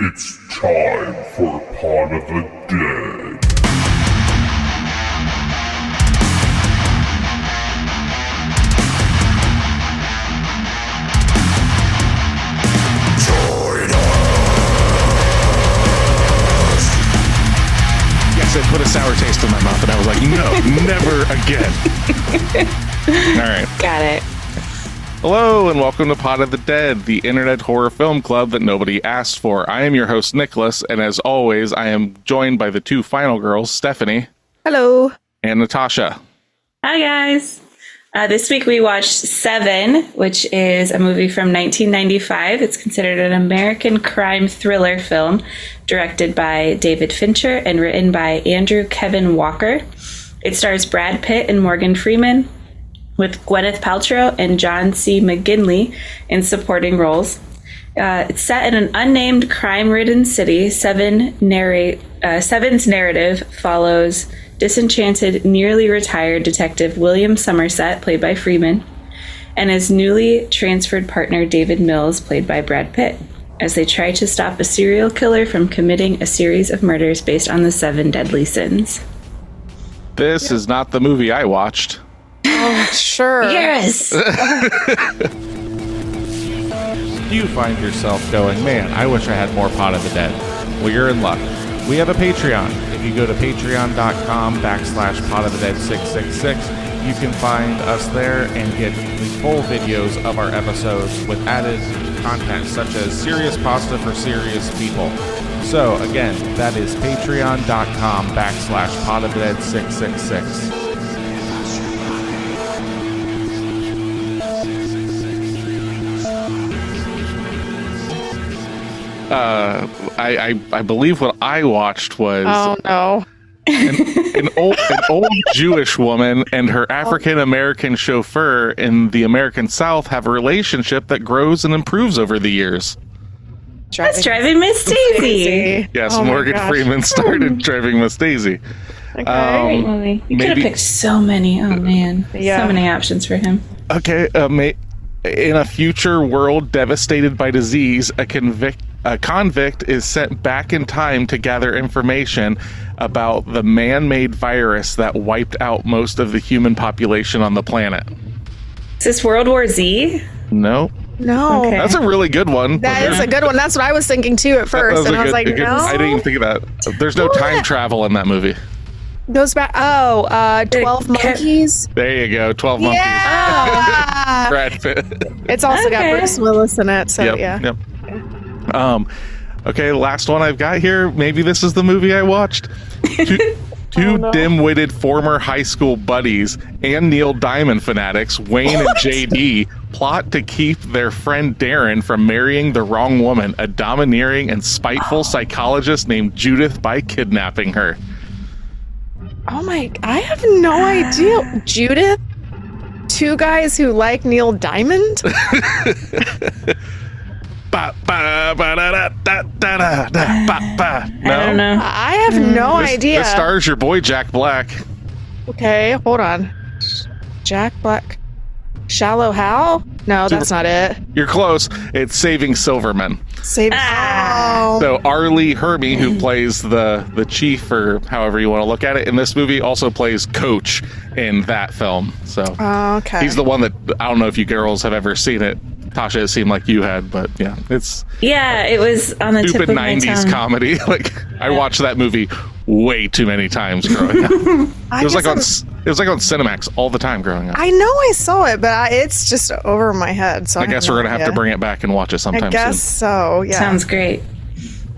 It's time for Pod of the Dead. Yes, it put a sour taste in my mouth, and I was like, no, never again. All right. Got it. Hello, and welcome to Pod of the Dead, the internet horror film club that nobody asked for. I am your host, Nicholas, and as always, I am joined by the two final girls, Stephanie. Hello. And Natasha. Hi, guys. This week we watched Se7en, which is a movie from 1995. It's considered an American crime thriller film directed by David Fincher and written by Andrew Kevin Walker. It stars Brad Pitt and Morgan Freeman, with Gwyneth Paltrow and John C. McGinley in supporting roles. It's set in an unnamed crime-ridden city. Seven's narrative follows disenchanted, nearly retired detective William Somerset, played by Freeman, and his newly transferred partner David Mills, played by Brad Pitt, as they try to stop a serial killer from committing a series of murders based on the 7 deadly sins. This is not the movie I watched. Oh, sure. Yes! You find yourself going, man, I wish I had more Pod of the Dead. Well, you're in luck. We have a Patreon. If you go to patreon.com/podofthedead666, you can find us there and get the full videos of our episodes with added content such as serious pasta for serious people. So again, that is patreon.com/podofthedead666. I believe what I watched was an old Jewish woman and her African American chauffeur in the American South have a relationship that grows and improves over the years. That's Driving Miss Daisy. Yes, Morgan Freeman started Driving Miss Daisy. Okay. Great movie. You could have picked so many. Oh man, so many options for him. Okay, in a future world devastated by disease, a convict is sent back in time to gather information about the man-made virus that wiped out most of the human population on the planet. Is this World War Z? No. No. Okay. That's a really good one. That is a good one. That's what I was thinking too at first. And I was like, no. I didn't even think of that. There's no time travel in that movie. Goes back. 12 Monkeys. There you go. 12 Monkeys. Yeah. Brad Pitt. It's also got Bruce Willis in it. So Yep. Okay, last one I've got here. Maybe this is the movie I watched. Two dim-witted former high school buddies and Neil Diamond fanatics, Wayne and JD, plot to keep their friend Darren from marrying the wrong woman, a domineering and spiteful psychologist named Judith, by kidnapping her. Oh my! I have no idea. Judith? Two guys who like Neil Diamond? No? I don't know. I have no idea. This stars your boy Jack Black. Okay, hold on. Jack Black. Shallow Hal? No, that's not it. You're close. It's Saving Silverman. So Arlie Hermy, who plays the chief, or however you want to look at it, in this movie, also plays Coach in that film. So okay. He's the one that, I don't know if you girls have ever seen it. Tasha, it seemed like you had, but yeah, it was on the tip stupid of my 90s tongue. comedy. I watched that movie way too many times growing up. It was like on Cinemax all the time growing up. I know I saw it, but it's just over my head. So I guess we're gonna have to bring it back and watch it sometime soon. I guess so. Yeah. Sounds great.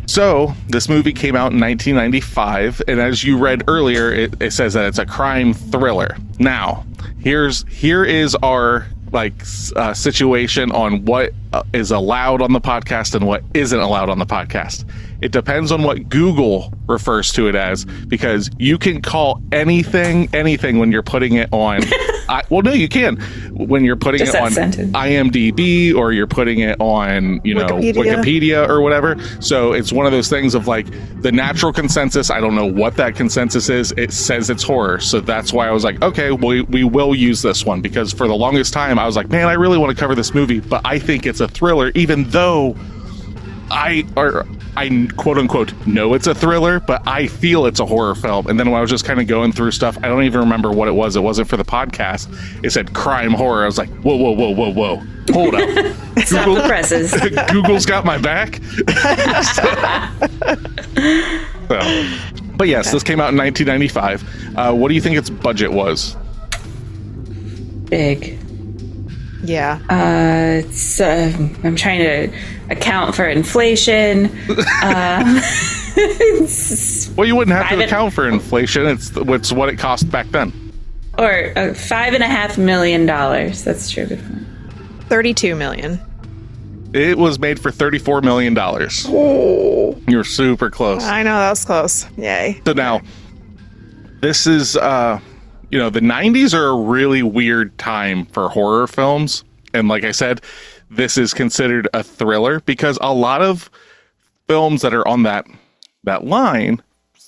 So this movie came out in 1995, and as you read earlier, it says that it's a crime thriller. Now, here is our situation on what is allowed on the podcast and what isn't allowed on the podcast. It depends on what Google refers to it as, because you can call anything when you're putting it on. You can when you're putting Just it on sentence. IMDb, or you're putting it on Wikipedia or whatever. So it's one of those things of the natural consensus. I don't know what that consensus is. It says it's horror, so that's why I was like, okay, we will use this one, because for the longest time I was like, man, I really want to cover this movie, but I think it's a thriller, even though I quote unquote know it's a thriller, but I feel it's a horror film. And then when I was just kind of going through stuff, I don't even remember what it was. It wasn't for the podcast. It said crime horror. I was like, whoa, hold up. Stop the presses. Google's got my back. But yes, this came out in 1995. What do you think its budget was? Big. Yeah. I'm trying to account for inflation. Well, you wouldn't have to account for inflation. It's what it cost back then. Or $5.5 million. That's true. 32 million. It was made for $34 million. Oh. You're super close. I know, that was close. Yay. So now, this is, the 90s are a really weird time for horror films. And like I said, this is considered a thriller because a lot of films that are on that line,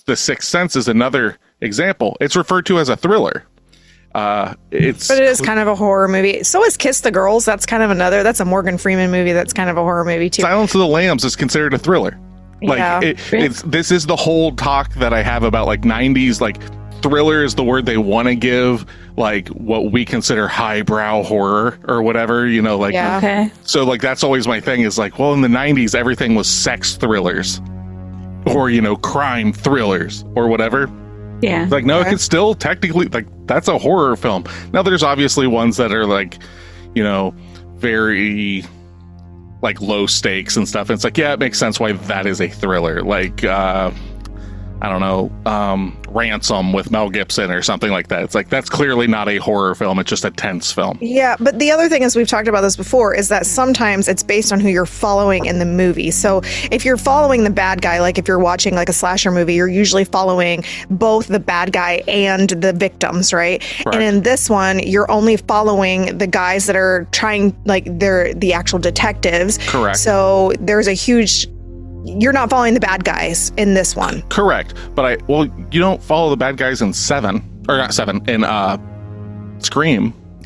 The Sixth Sense is another example. It's referred to as a thriller. But it is kind of a horror movie. So is Kiss the Girls. That's a Morgan Freeman movie. That's kind of a horror movie too. Silence of the Lambs is considered a thriller. Like this is the whole talk that I have about like 90s, like thriller is the word they want to give like what we consider highbrow horror or whatever, Okay. So like that's always my thing is like, well, in the 90s everything was sex thrillers or crime thrillers or whatever. Yeah. Like, no, it could still technically, like, that's a horror film. Now, there's obviously ones that are, like, very, like, low stakes and stuff. And it's like, yeah, it makes sense why that is a thriller. Like, I don't know, Ransom with Mel Gibson or something like that. It's like, that's clearly not a horror film. It's just a tense film. Yeah, but the other thing is, we've talked about this before, is that sometimes it's based on who you're following in the movie. So if you're following the bad guy, like if you're watching like a slasher movie, you're usually following both the bad guy and the victims, right? Correct. And in this one, you're only following the guys that are trying, like they're the actual detectives. Correct. So there's a huge... You're not following the bad guys in this one. Correct. But you don't follow the bad guys in Scream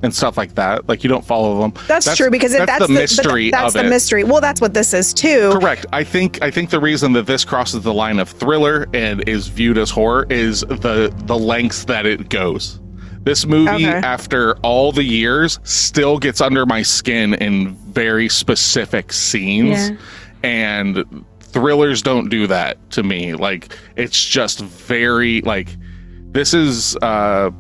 and stuff like that. Like, you don't follow them. That's true, because that's the mystery that's of it. the mystery. Well, that's what this is too. Correct. I think the reason that this crosses the line of thriller and is viewed as horror is the lengths that it goes. This movie, after all the years, still gets under my skin in very specific scenes. Yeah. And thrillers don't do that to me. Like, it's just very, like, this is, I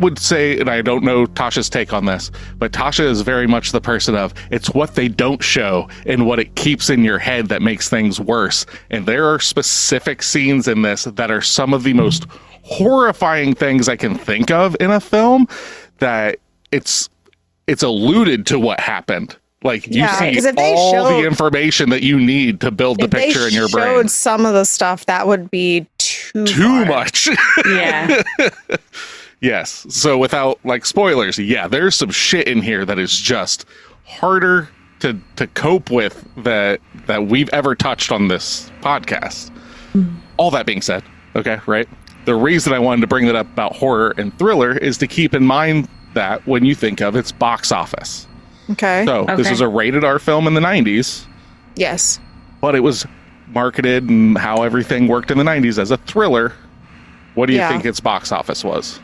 would say, and I don't know Tasha's take on this, but Tasha is very much the person of, it's what they don't show and what it keeps in your head that makes things worse. And there are specific scenes in this that are some of the most horrifying things I can think of in a film, that it's alluded to what happened. Like, you see all the information that you need to build the picture in your brain. If they showed some of the stuff, that would be too much. Yeah. Yes. So without, like, spoilers, yeah, there's some shit in here that is just harder to cope with that we've ever touched on this podcast. All that being said, okay, right? The reason I wanted to bring that up about horror and thriller is to keep in mind that when you think of its box office. Okay. So this was a rated R film in the 90s. Yes. But it was marketed and how everything worked in the 90s as a thriller. What do you think its box office was?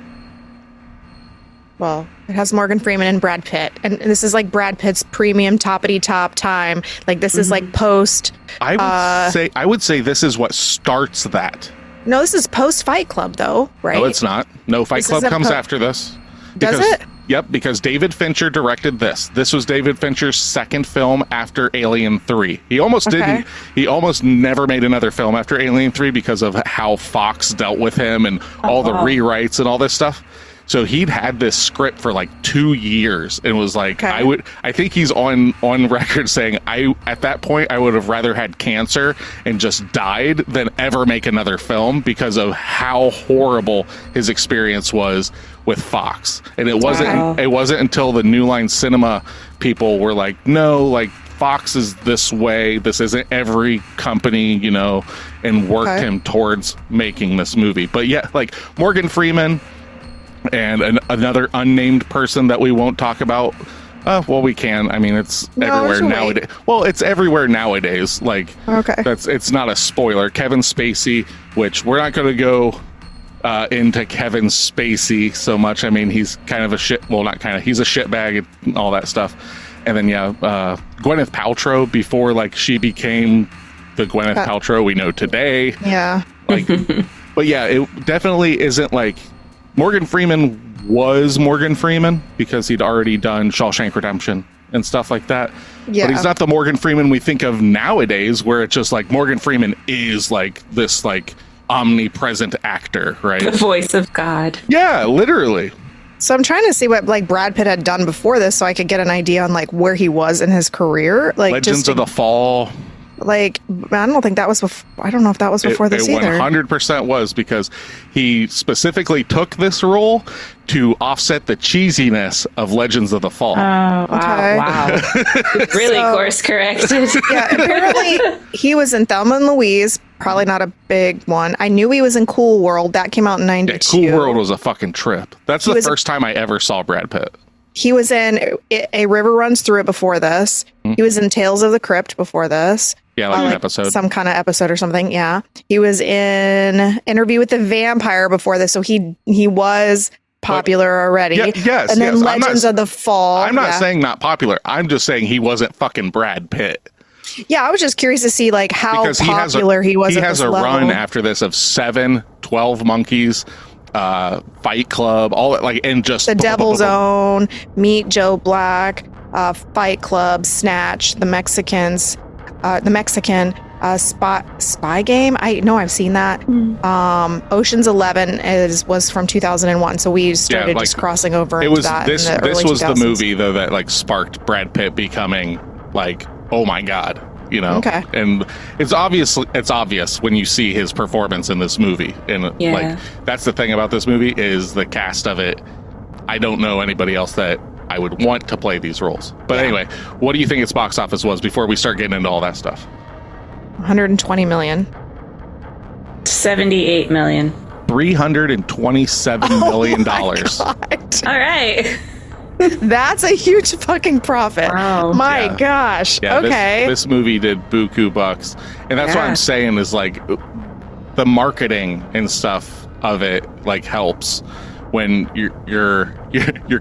Well, it has Morgan Freeman and Brad Pitt. And this is like Brad Pitt's premium toppity top time. Like, this is like post... I would say this is what starts that. No, this is post Fight Club, though, right? No, it's not. No, Fight Club comes after this. Does it? Yep, because David Fincher directed this. This was David Fincher's second film after Alien 3. He almost didn't. He almost never made another film after Alien 3 because of how Fox dealt with him and all the rewrites and all this stuff. So he'd had this script for like 2 years and was like, I think he's on record saying, at that point, I would have rather had cancer and just died than ever make another film because of how horrible his experience was with Fox. And it wasn't until the New Line Cinema people were like, no, like, Fox is this way. This isn't every company, and worked him towards making this movie. But yeah, like Morgan Freeman and another unnamed person that we won't talk about Well, we can. I mean, it's everywhere nowadays. Well, it's everywhere nowadays. Like, okay, it's not a spoiler. Kevin Spacey, which we're not going to go into Kevin Spacey so much. I mean, he's kind of a shit. Well, not kind of. He's a shitbag and all that stuff. And then Gwyneth Paltrow, before like she became the Gwyneth Paltrow we know today. Yeah. Like, but yeah, it definitely isn't like Morgan Freeman was Morgan Freeman because he'd already done Shawshank Redemption and stuff like that. Yeah. But he's not the Morgan Freeman we think of nowadays, where it's just like Morgan Freeman is like this like omnipresent actor, right? The voice of God. Yeah, literally. So I'm trying to see what like Brad Pitt had done before this, so I could get an idea on like where he was in his career. Like Legends of the Fall. Like, I don't think that was I don't know if that was before this either. 100% was, because he specifically took this role to offset the cheesiness of Legends of the Fall. Oh, wow. Okay. Wow. Really course corrected. Yeah, apparently he was in Thelma and Louise, probably not a big one. I knew he was in Cool World. That came out in 92. Yeah, Cool World was a fucking trip. That's the first time I ever saw Brad Pitt. He was in A River Runs Through It before this. He was in Tales of the Crypt before this. Yeah, like an episode. Some kind of episode or something, yeah. He was in Interview with the Vampire before this, so he was popular already. Yes, and then Legends of the Fall. I'm not saying not popular. I'm just saying he wasn't fucking Brad Pitt. Yeah, I was just curious to see like how popular he was. He has a run after this of 7, 12 Monkeys, Fight Club, all that, like, and just The Devil's Own, Meet Joe Black, Fight Club, Snatch, The Mexican, Spy Game. I know I've seen that. Ocean's 11 was from 2001, so we started just crossing over into that. This in the early was 2000s. the movie though that like sparked Brad Pitt becoming like, oh my god, you know. Okay. And it's obvious when you see his performance in this movie, and like that's the thing about this movie is the cast of it. I don't know anybody else that I would want to play these roles. But anyway, what do you think its box office was before we start getting into all that stuff? 120 million. 78 million. $327 million. All right. That's a huge fucking profit. Wow. My gosh. Yeah, okay. This movie did buku bucks. And that's what I'm saying is like the marketing and stuff of it like helps when you're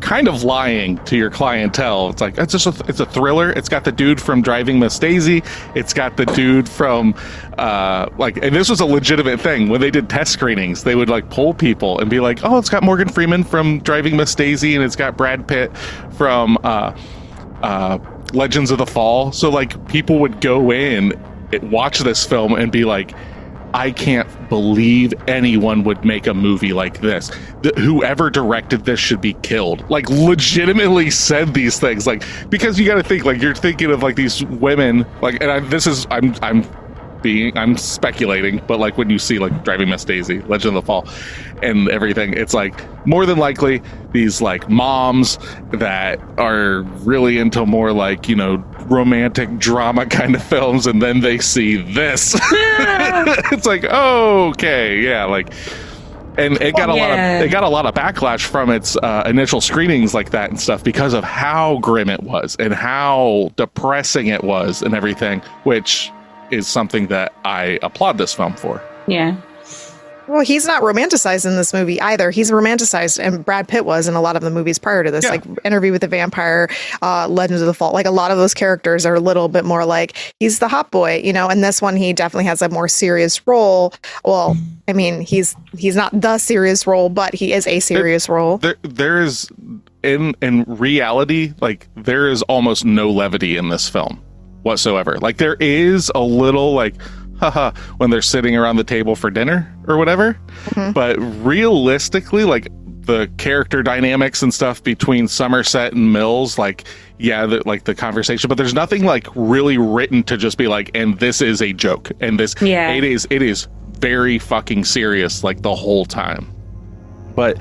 kind of lying to your clientele. It's like it's a thriller. It's got the dude from Driving Miss Daisy. It's got the dude from and this was a legitimate thing. When they did test screenings, they would like poll people and be like, oh, it's got Morgan Freeman from Driving Miss Daisy, and it's got Brad Pitt from Legends of the Fall. So like people would go in, watch this film and be like, I can't believe anyone would make a movie like this. Whoever directed this should be killed. Like, legitimately said these things. Like, because you got to think, like, you're thinking of like these women, like, and I'm speculating, but like when you see like Driving Miss Daisy, Legend of the Fall, and everything, it's like more than likely these like moms that are really into more like, you know, romantic drama kind of films, and then they see this. It's like, oh, okay, yeah, like, and it got a lot of backlash from its initial screenings like that and stuff because of how grim it was and how depressing it was and everything, which is something that I applaud this film for. Yeah. Well, he's not romanticized in this movie either. He's romanticized, and Brad Pitt was in a lot of the movies prior to this, like Interview with the Vampire, Legends of the Fall. Like a lot of those characters are a little bit more like he's the hot boy, you know. And this one, he definitely has a more serious role. Well, I mean, he's not the serious role, but he is a serious role. There is in reality, like there is almost no levity in this film whatsoever. Like there is a little like haha when they're sitting around the table for dinner or whatever, but realistically, like the character dynamics and stuff between Somerset and Mills, like the conversation, but there's nothing like really written to just be like, and this is a joke, and this it is very fucking serious like the whole time. But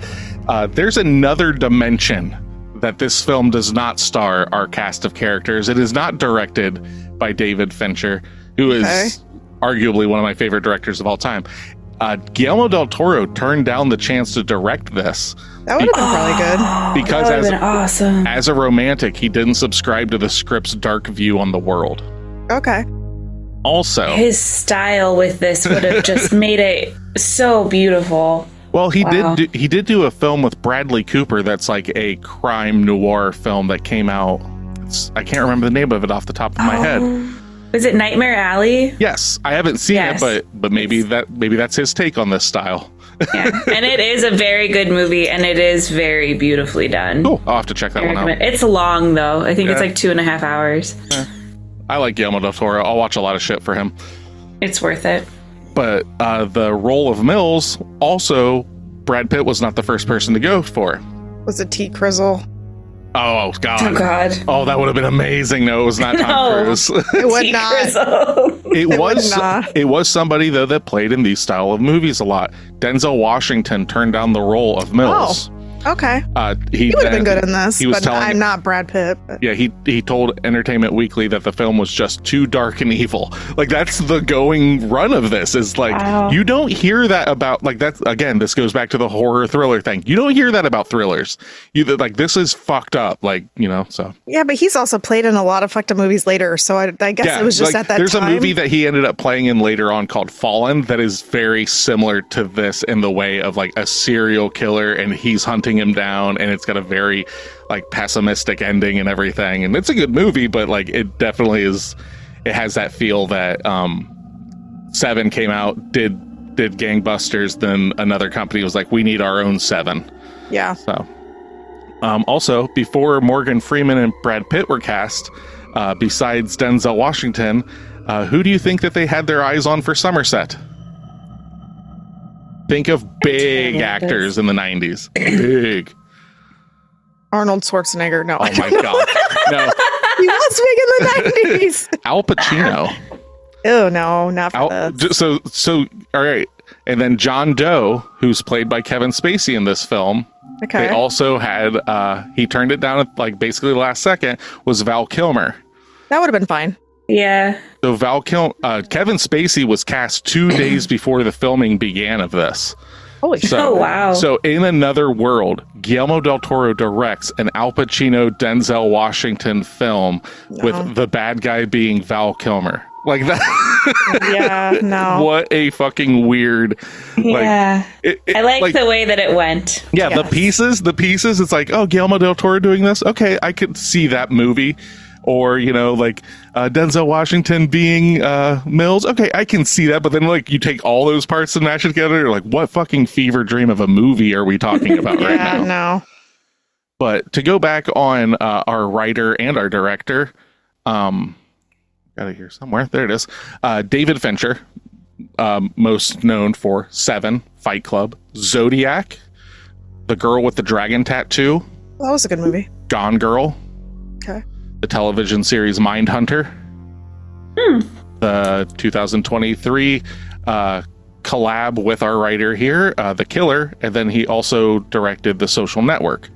there's another dimension that this film does not star our cast of characters. It is not directed by David Fincher, who is arguably one of my favorite directors of all time. Guillermo del Toro turned down the chance to direct this That would have been probably good. because that would've been awesome. as a romantic, he didn't subscribe to the script's dark view on the world. Okay. Also, His style with this would have just made it so beautiful. well, he Wow. did do a film with Bradley Cooper that's like a crime noir film that came out. I can't remember the name of it off the top of my head. Was it Nightmare Alley? Yes, I haven't seen Yes. it, but maybe that's his take on this style. Yeah. And it is a very good movie, and it is very beautifully done. Cool. I'll have to check that one out. It's long, though. I think it's Yeah. like 2.5 hours. I like Guillermo del Toro. I'll watch a lot of shit for him. It's worth it. But the role of Mills, also, Brad Pitt was not the first person to go for. Was it T. Crizzle? Oh, God. Oh, God. Oh, that would have been amazing. No, it was not Tom No. Cruise. It would not. It was somebody, though, that played in these style of movies a lot. Denzel Washington turned down the role of Mills. Okay. He He would have been good in this, he was but telling- I'm not Brad Pitt. But. Yeah, he told Entertainment Weekly that the film was just too dark and evil. Like, that's the going run of this, is like, Wow. you don't hear that about, like, that's, again, this goes back to the horror thriller thing. You don't hear that about thrillers. Like, this is fucked up, like, so. Yeah, but he's also played in a lot of fucked up movies later, so I guess Yeah, it was just like, at that there's time. a movie that he ended up playing in later on called Fallen that is very similar to this in the way of, like, a serial killer, and he's hunting him down, and it's got a very, like, pessimistic ending and everything, and it's a good movie, but, like, it definitely is, it has that feel that Se7en came out, did gangbusters, then another company was like, we need our own Se7en. Yeah. So also, before Morgan Freeman and Brad Pitt were cast, besides Denzel Washington, who do you think that they had their eyes on for Somerset? Think of big actors in the 90s. Big. Arnold Schwarzenegger. No. Oh my God. No. He was big in the 90s. Al Pacino. Oh, no, not for this. So, all right. And then John Doe, who's played by Kevin Spacey in this film. Okay. They also had, he turned it down at, like, basically the last second, was Val Kilmer. That would have been fine. Yeah. So Kevin Spacey was cast 2 days before the filming began of this. Holy shit. So, Oh, wow. So in another world, Guillermo del Toro directs an Al Pacino, Denzel Washington film with the bad guy being Val Kilmer. Like that. Yeah, no. What a fucking weird. Yeah. I like like the way that it went. Yeah, Yes. the pieces, it's like, oh, Guillermo del Toro doing this? Okay, I could see that movie. Or, like Denzel Washington being Mills. Okay, I can see that. But then, like, you take all those parts and mash it together. You're like, what fucking fever dream of a movie are we talking about right now? Yeah, no. But to go back on our writer and our director, got it here somewhere. There it is. David Fincher, most known for Se7en, Fight Club, Zodiac, The Girl with the Dragon Tattoo, That was a good movie. Gone Girl, Okay. the television series Mindhunter, the 2023 collab with our writer here, The Killer, and then he also directed The Social Network.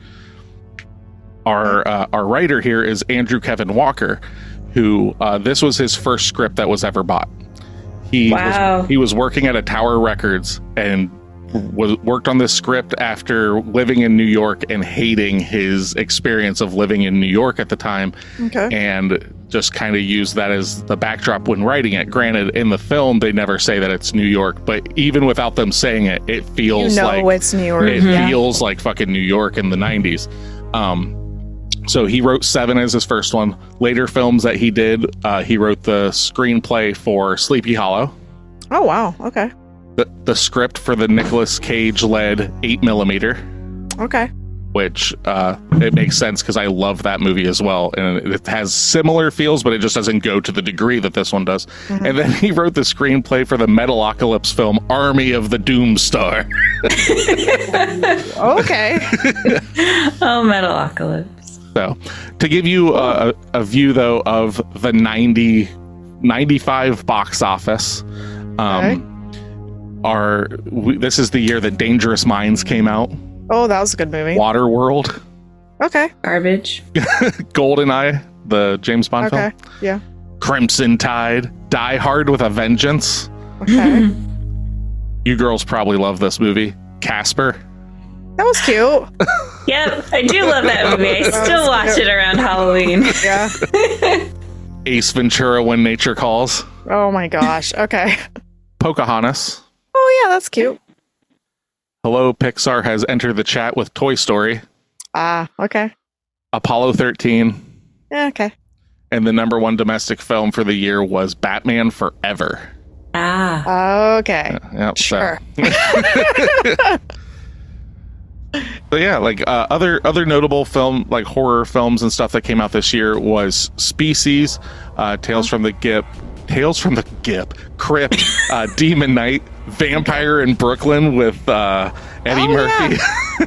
Our writer here is Andrew Kevin Walker, who this was his first script that was ever bought. He was working at a Tower Records and worked on this script after living in New York and hating his experience of living in New York at the time. Okay. And just kind of used that as the backdrop when writing it. Granted, in the film, they never say that it's New York, but even without them saying it, it feels like it's New York. it feels like fucking New York in the 90s. So he wrote Se7en as his first one. Later films that he did, he wrote the screenplay for Sleepy Hollow. Oh, wow. Okay. The script for the Nicolas Cage-led 8mm, Okay. which it makes sense because I love that movie as well. And it has similar feels, but it just doesn't go to the degree that this one does. Mm-hmm. And then he wrote the screenplay for the Metalocalypse film Army of the Doomstar. Okay. Oh, Metalocalypse. So, to give you a view, though, of the 95 box office, this is the year that Dangerous Minds came out. Oh, that was a good movie. Waterworld, Okay. Garbage. GoldenEye, the James Bond Okay. film, Yeah. Crimson Tide, Die Hard with a Vengeance. Okay. You girls probably love this movie, Casper. That was cute. Yep, I do love that movie. I still watch it around Halloween. Yeah. Ace Ventura, When Nature Calls. Oh my gosh. Okay. Pocahontas. Oh yeah, that's cute. Hello, Pixar has entered the chat with Toy Story. Okay. Apollo 13. Yeah, okay. And the number one domestic film for the year was Batman Forever. Okay. Yep, Sure. But yeah, like other notable film, like horror films and stuff that came out this year was Species, Tales from the Crypt, Demon Knight, Vampire in Brooklyn with Eddie Murphy.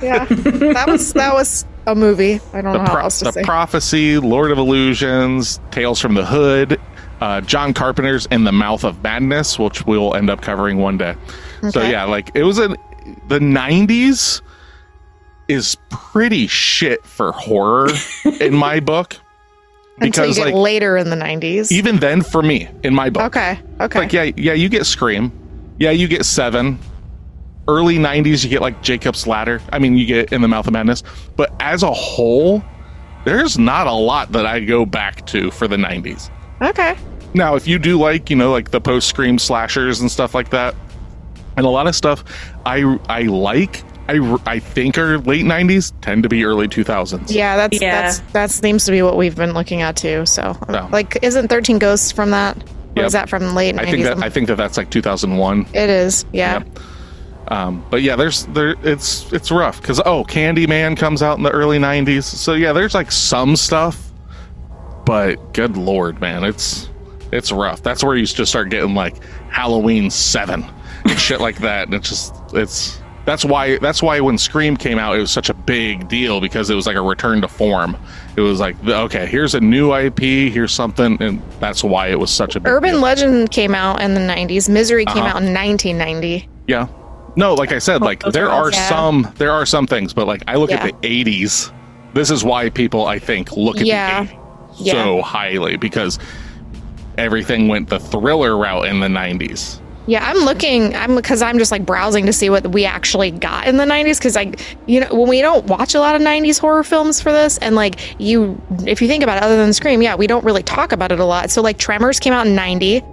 Yeah. That was a movie. I don't know how else to say. The Prophecy, Lord of Illusions, Tales from the Hood, John Carpenter's In the Mouth of Madness, which we'll end up covering one day. Okay. So yeah, like it was the 90s is pretty shit for horror in my book. Until you Because get later in the 90s. even then, for me, in my book. Okay. Like, yeah, you get Scream. Yeah, you get Seven. Early 90s, you get like Jacob's Ladder. I mean, you get In the Mouth of Madness. But as a whole, there's not a lot that I go back to for the 90s. Okay. Now, if you do like, like the post-Scream slashers and stuff like that, and a lot of stuff I like, I think are late 90s, tend to be early 2000s. Yeah, that seems to be what we've been looking at too. So, like, isn't 13 Ghosts from that? Or is that from late 90s? I think that's like 2001. It is, yeah. But yeah, it's rough because Candyman comes out in the early 90s. So yeah, there's like some stuff, but good lord, man, it's rough. That's where you just start getting like Halloween 7 and shit like that. And that's why when Scream came out, it was such a big deal, because it was like a return to form. It was like, okay, here's a new IP, here's something, and that's why it was such a big Urban deal. Legend came out in the 90s. Misery came out in 1990. Yeah. No, like I said, like there are some things, but like I look at the 80s. This is why people, I think, look at the 80s so highly, because everything went the thriller route in the 90s. Yeah, because I'm just like browsing to see what we actually got in the 90s, because when we don't watch a lot of 90s horror films for this, and like if you think about it, other than Scream, we don't really talk about it a lot. So like Tremors came out in 90,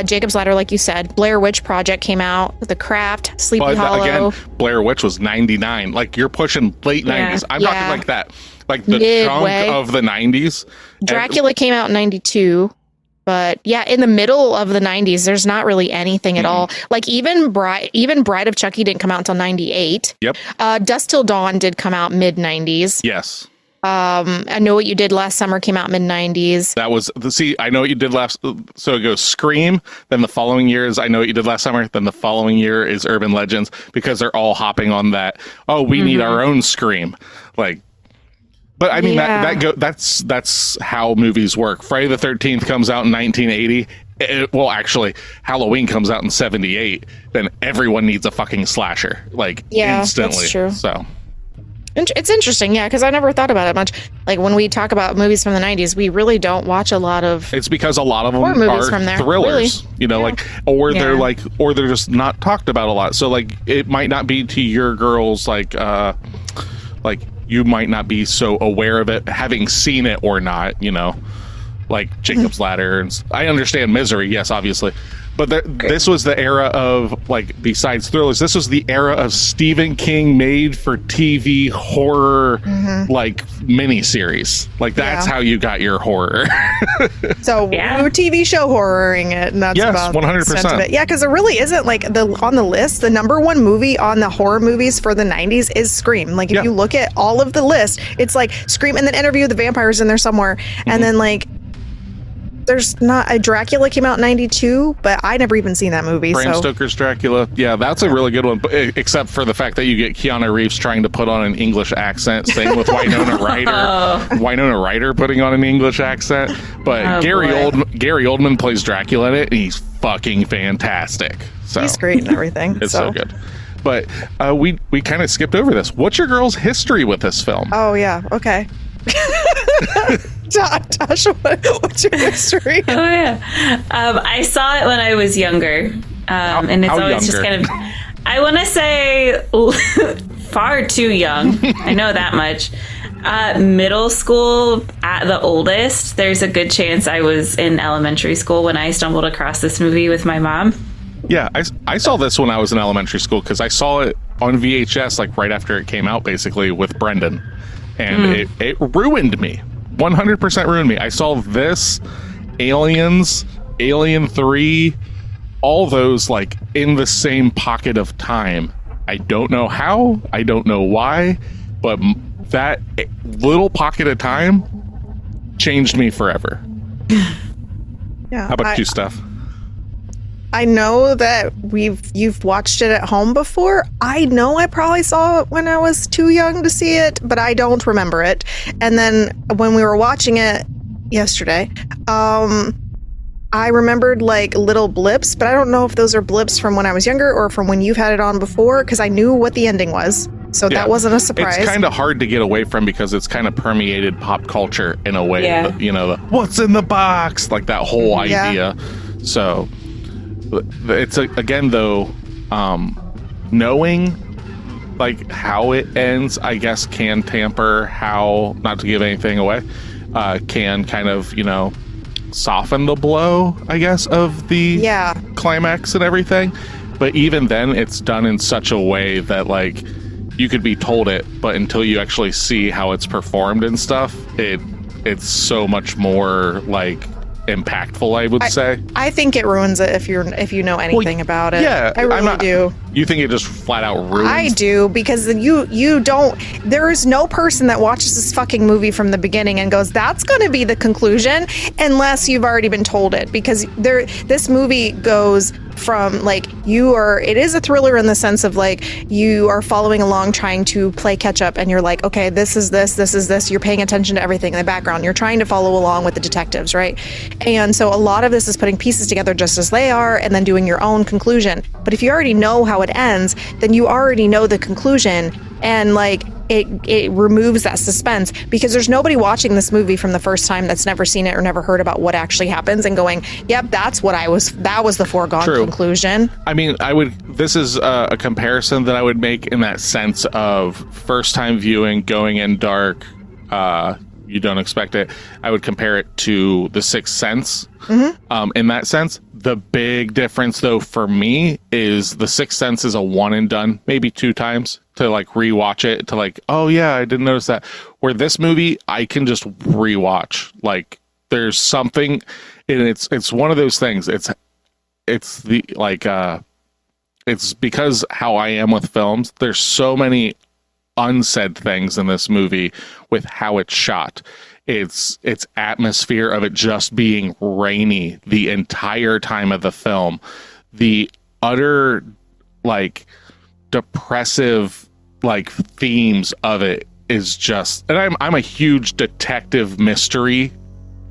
Jacob's Ladder, like you said, Blair Witch Project came out, The Craft, Sleepy Hollow. Again, Blair Witch was 99. Like you're pushing late 90s. I'm talking like that, like the Midway. chunk of the 90s. Dracula came out in 92. But yeah, in the middle of the 90s, there's not really anything at all. Like even Bride of Chucky didn't come out until 98. Yep. Dusk Till Dawn did come out mid 90s. Yes. I Know What You Did Last Summer came out mid 90s. That was I Know What You Did Last. So it goes Scream. Then the following year is I Know What You Did Last Summer. Then the following year is Urban Legends, because they're all hopping on that. Oh, we need our own Scream. Like. But I mean, that's how movies work. Friday the 13th comes out in 1980. Actually, Halloween comes out in 78. Then everyone needs a fucking slasher, like instantly. That's true. So it's interesting, because I never thought about it much. Like when we talk about movies from the 90s, we really don't watch a lot of. It's because a lot of them are from there. Thrillers, really? Or they're just not talked about a lot. So like, it might not be to your girls like. You might not be so aware of it, having seen it or not, like Jacob's Ladder. And I understand Misery, yes, obviously. But this was the era of, like, besides thrillers, this was the era of Stephen King made for TV horror, like, miniseries. Like, that's how you got your horror. So we were TV show horroring it, and that's about 100%. It. Yeah, because it really isn't, like, on the list, the number one movie on the horror movies for the 90s is Scream. Like, if you look at all of the list, it's like Scream, and then Interview with the Vampires in there somewhere, and then, like, there's not a Dracula came out in 92, but I never even seen that movie. Bram Stoker's Dracula. Yeah, that's a really good one, except for the fact that you get Keanu Reeves trying to put on an English accent. Same with Winona Ryder. Winona Ryder putting on an English accent. But Gary Oldman plays Dracula in it, and he's fucking fantastic. So he's great and everything. It's so good. But we kind of skipped over this. What's your girl's history with this film? Oh, yeah. Okay. Tasha, what's your history? Oh yeah, I saw it when I was younger, And it's how always just younger? kind of, I want to say far too young. I know that much. Middle school at the oldest. There's a good chance I was in elementary school when I stumbled across this movie with my mom. Yeah, I saw this when I was in elementary school because I saw it on VHS like right after it came out, basically with Brendan, and it ruined me. 100% ruined me. I saw this, Aliens, Alien 3, all those like in the same pocket of time. I don't know how, I don't know why, but that little pocket of time changed me forever. Yeah. How about you, Steph? I know that you've watched it at home before. I know I probably saw it when I was too young to see it, but I don't remember it. And then when we were watching it yesterday, I remembered like little blips, but I don't know if those are blips from when I was younger or from when you've had it on before, because I knew what the ending was. So that wasn't a surprise. It's kind of hard to get away from because it's kind of permeated pop culture in a way. Yeah. You know, what's in the box? Like that whole idea. So it's again, though, knowing like how it ends, I guess, can tamper how, not to give anything away, can kind of, you know, soften the blow, I guess, of the climax and everything. But even then, it's done in such a way that like you could be told it, but until you actually see how it's performed and stuff, it's so much more like impactful, I would say. I think it ruins it if you know anything about it. Yeah, I really do. You think it just flat out ruins? I do, because you don't. There is no person that watches this fucking movie from the beginning and goes, "That's going to be the conclusion," unless you've already been told it. Because this movie goes from like it is a thriller in the sense of like you are following along trying to play catch up, and you're like, okay, this is this. You're paying attention to everything in the background. You're trying to follow along with the detectives, right? And so a lot of this is putting pieces together just as they are, and then doing your own conclusion. But if you already know how it ends, then you already know the conclusion, and like it removes that suspense, because there's nobody watching this movie from the first time that's never seen it or never heard about what actually happens and going, yep, that was the foregone conclusion. I mean, this is a comparison that I would make in that sense of first time viewing, going in dark, you don't expect it. I would compare it to The Sixth Sense. In that sense, the big difference though for me is The Sixth Sense is a one and done, maybe 2 times to like rewatch it, to like, oh yeah, I didn't notice that. Where this movie, I can just rewatch. Like there's something, and it's one of those things. It's the like it's because how I am with films. There's so many unsaid things in this movie with how it's shot. Its atmosphere of it just being rainy the entire time of the film, the utter like depressive like themes of it is just, and I'm a huge detective mystery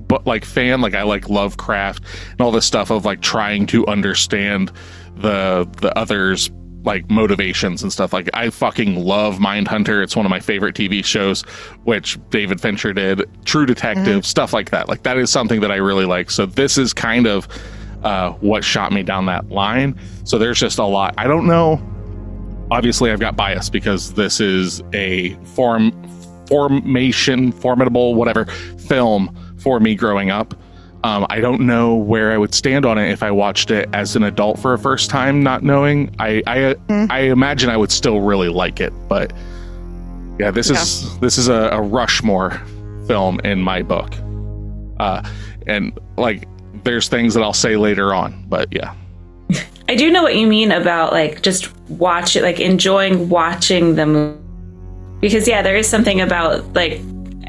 but like fan, like I like Lovecraft and all this stuff of like trying to understand the others like motivations and stuff. Like I fucking love Mindhunter. It's one of my favorite TV shows, which David Fincher did. True Detective, stuff like that. Like that is something that I really like. So this is kind of what shot me down that line. So there's just a lot. I don't know. Obviously I've got bias because this is a formidable, whatever film for me growing up. I don't know where I would stand on it if I watched it as an adult for a first time, not knowing. I imagine I would still really like it, but yeah, this is a Rushmore film in my book. And like, there's things that I'll say later on, but yeah. I do know what you mean about like just watch it, like enjoying watching the movie, because yeah, there is something about like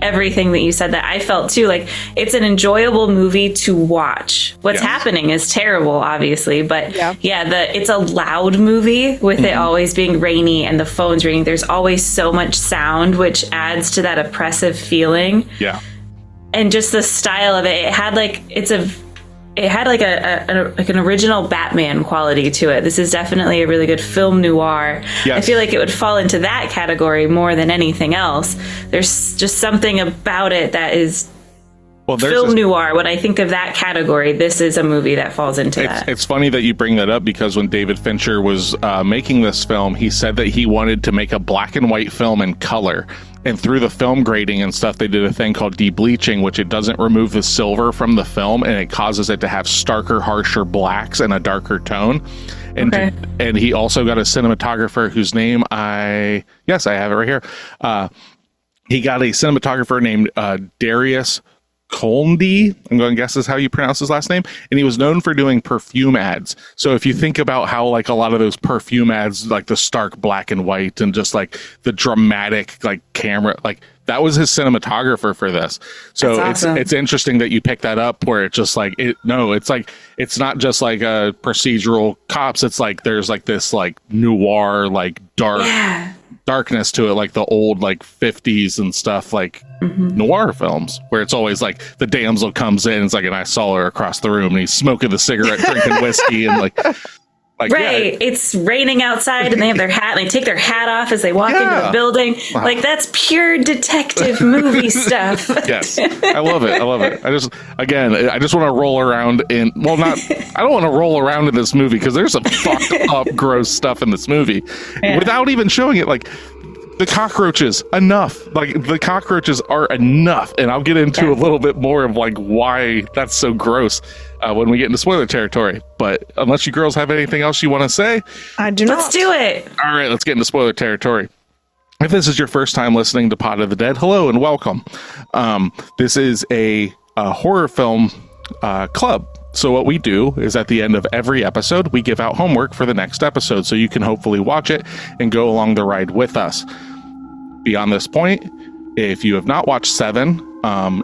everything that you said that I felt too. Like it's an enjoyable movie to watch. What's happening is terrible, obviously, but it's a loud movie with it always being rainy and the phone's ringing. There's always so much sound, which adds to that oppressive feeling. Yeah, and just the style of it. It had like an original Batman quality to it. This is definitely a really good film noir. Yes. I feel like it would fall into that category more than anything else. There's just something about it that is Well, there's film noir. When I think of that category, this is a movie that falls into that. It's funny that you bring that up, because when David Fincher was making this film, he said that he wanted to make a black and white film in color. And through the film grading and stuff, they did a thing called debleaching, which it doesn't remove the silver from the film, and it causes it to have starker, harsher blacks and a darker tone. And and he also got a cinematographer whose name I have it right here. He got a cinematographer named Darius Kolndy, I'm going to guess is how you pronounce his last name, and he was known for doing perfume ads. So if you think about how like a lot of those perfume ads, like the stark black and white and just like the dramatic like camera, like that was his cinematographer for this. So awesome. It's interesting that you pick that up, where it's just like it's not just like a procedural cops. It's like there's like this like noir, like darkness to it, like the old like 50s and stuff, like noir films, where it's always like the damsel comes in, it's like, and I saw her across the room, and he's smoking the cigarette, drinking whiskey, and like right. Yeah. It's raining outside, and they have their hat, and they take their hat off as they walk into the building. Like, that's pure detective movie stuff. Yes, I love it. I just want to roll around in. Well, I don't want to roll around in this movie, because there's some fucked up, gross stuff in this movie, without even showing it. Like, the cockroaches, enough. Like, the cockroaches are enough, and I'll get into a little bit more of like why that's so gross when we get into spoiler territory. But unless you girls have anything else you want to say, I do not. Let's do it. All right, let's get into spoiler territory. If this is your first time listening to Pod of the Dead, hello and welcome. This is a horror film club. So what we do is at the end of every episode, we give out homework for the next episode, so you can hopefully watch it and go along the ride with us. Beyond this point, if you have not watched Seven,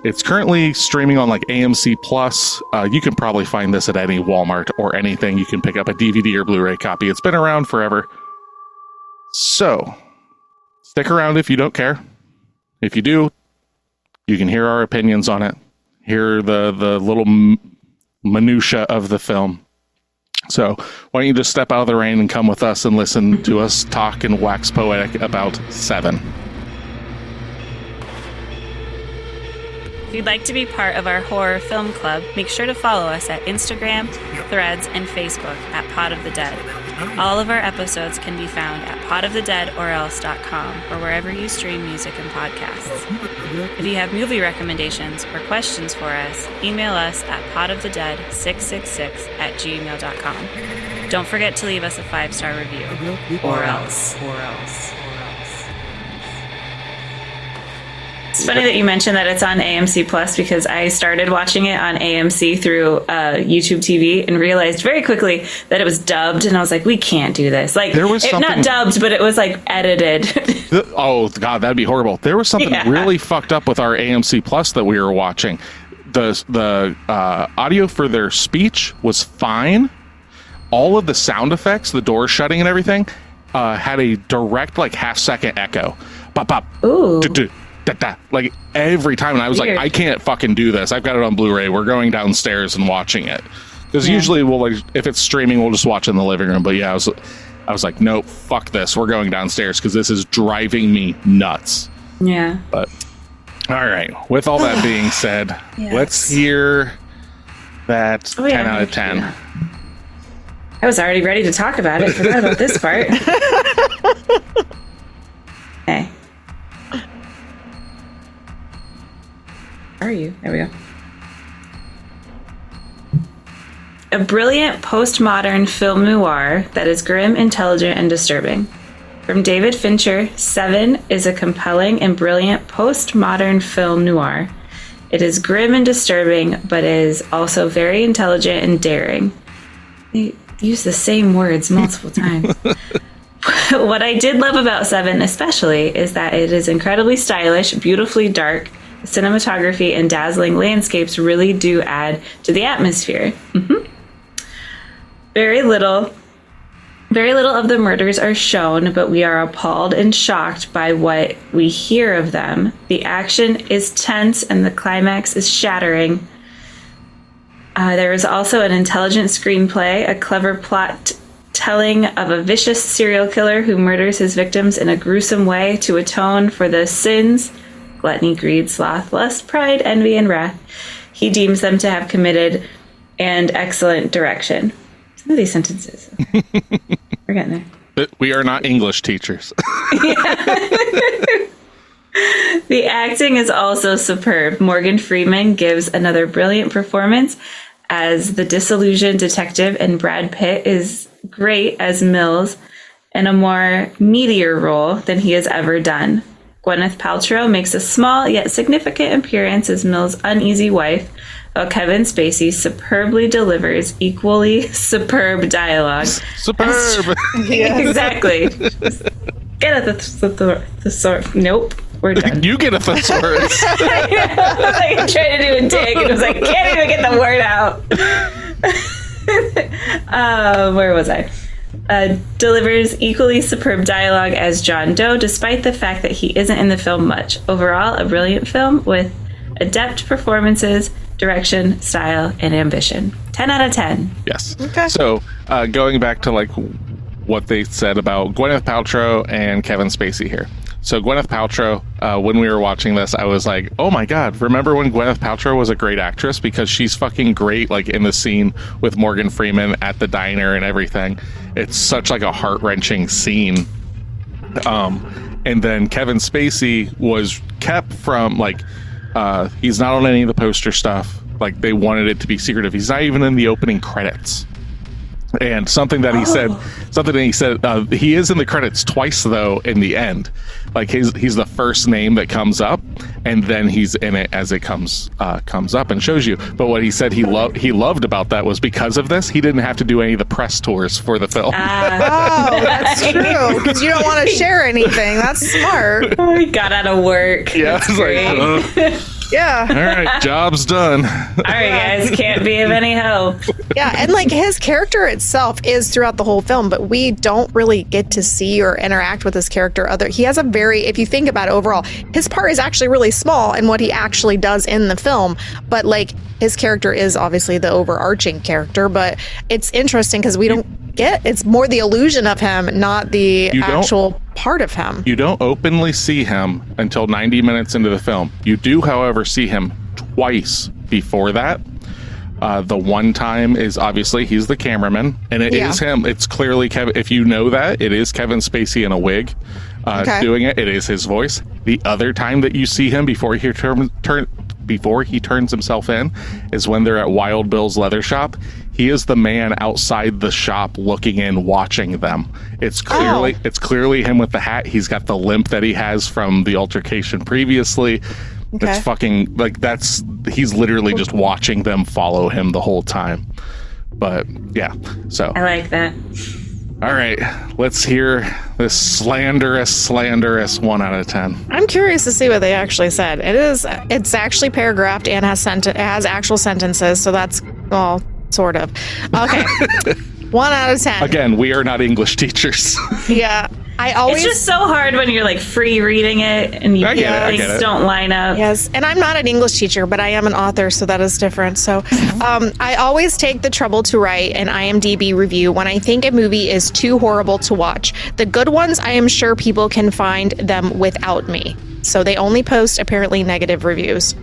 it's currently streaming on like AMC Plus. You can probably find this at any Walmart or anything. You can pick up a DVD or Blu-ray copy. It's been around forever. So stick around if you don't care. If you do, you can hear our opinions on it. Hear the little minutia of the film. So why don't you just step out of the rain and come with us and listen to us talk and wax poetic about Seven. If you'd like to be part of our horror film club, make sure to follow us at Instagram, Threads, and Facebook at Pod of the Dead. All of our episodes can be found at podofthedeadorelse.com or wherever you stream music and podcasts. If you have movie recommendations or questions for us, email us at podofthedead666@gmail.com. Don't forget to leave us a 5-star review. Or else. It's funny that you mentioned that it's on AMC Plus, because I started watching it on AMC through YouTube TV and realized very quickly that it was dubbed, and I was like, we can't do this. Like, there was not dubbed, but it was like edited. Oh God, that'd be horrible. There was something really fucked up with our AMC Plus that we were watching. The audio for their speech was fine. All of the sound effects, the doors shutting and everything, had a direct like half-second echo. Pop pop. Ooh. Like every time, and I was like, I can't fucking do this. I've got it on Blu-ray. We're going downstairs and watching it, because usually we'll, like, if it's streaming, we'll just watch it in the living room. But yeah, I was like, nope, fuck this. We're going downstairs, because this is driving me nuts. Yeah. But all right, with all that being said, let's hear that 10 out of 10. Yeah. I was already ready to talk about it. Forgot about this part. Hey. Where are you? There we go. A brilliant postmodern film noir that is grim, intelligent, and disturbing. From David Fincher, Seven is a compelling and brilliant postmodern film noir. It is grim and disturbing, but is also very intelligent and daring. They use the same words multiple times. What I did love about Seven especially is that it is incredibly stylish, beautifully dark. Cinematography and dazzling landscapes really do add to the atmosphere. Very little of the murders are shown, but we are appalled and shocked by what we hear of them. The action is tense and the climax is shattering. There is also an intelligent screenplay, a clever plot telling of a vicious serial killer who murders his victims in a gruesome way to atone for the sins: gluttony, greed, sloth, lust, pride, envy, and wrath. he deems them to have committed and excellent direction. Some of these sentences. We're getting there. But we are not English teachers. The acting is also superb. Morgan Freeman gives another brilliant performance as the disillusioned detective, and Brad Pitt is great as Mills in a more meatier role than he has ever done. Gwyneth Paltrow makes a small yet significant appearance as Mills' uneasy wife, while Kevin Spacey superbly delivers equally superb dialogue. Superb! Exactly. Get at the thesaurus. Nope, we're done. You get a thesaurus. I was trying to do a dig, and I was like, can't even get the word out. Where was I? Delivers equally superb dialogue as John Doe, despite the fact that he isn't in the film much. Overall, a brilliant film with adept performances, direction, style, and ambition. 10 out of 10. Yes. Okay. So, going back to like what they said about Gwyneth Paltrow and Kevin Spacey here. So Gwyneth Paltrow, when we were watching this, I was like, oh my God, remember when Gwyneth Paltrow was a great actress? Because she's fucking great, like in the scene with Morgan Freeman at the diner and everything. It's such like a heart-wrenching scene. And then Kevin Spacey was kept from like, he's not on any of the poster stuff. Like they wanted it to be secretive. He's not even in the opening credits. And something that he said, he is in the credits twice though in the end. Like he's the first name that comes up, and then he's in it as it comes up and shows you. But what he said he loved about that was because of this, he didn't have to do any of the press tours for the film. Oh, that's true. Because you don't want to share anything. That's smart. Oh, he got out of work. Yeah, That's it's great. Yeah. All right, job's done. All right, guys, can't be of any help. Yeah, and like his character itself is throughout the whole film, but we don't really get to see or interact with his character. He has a very, if you think about it overall, his part is actually really small in what he actually does in the film. But like his character is obviously the overarching character, but it's interesting because we don't it's more the illusion of him, not the actual part of him. You don't openly see him until 90 minutes into the film. You do, however, see him twice before that. The one time is obviously he's the cameraman, and it is him. It's clearly Kevin. If you know that, it is Kevin Spacey in a wig doing it. It is his voice. The other time that you see him before he turns himself in is when they're at Wild Bill's leather shop. He is the man outside the shop looking in, watching them. It's clearly him with the hat. He's got the limp that he has from the altercation previously. Okay. It's fucking like he's literally just watching them follow him the whole time. But yeah, so I like that. All right, let's hear this slanderous 1 out of 10. I'm curious to see what they actually said. It's actually paragraphed and has actual sentences, so that's sort of. Okay. 1 out of 10. Again, we are not English teachers. Yeah. It's just so hard when you're like free reading it and things don't line up. Yes, and I'm not an English teacher, but I am an author, so that is different. So I always take the trouble to write an IMDb review when I think a movie is too horrible to watch. The good ones, I am sure people can find them without me. So they only post apparently negative reviews.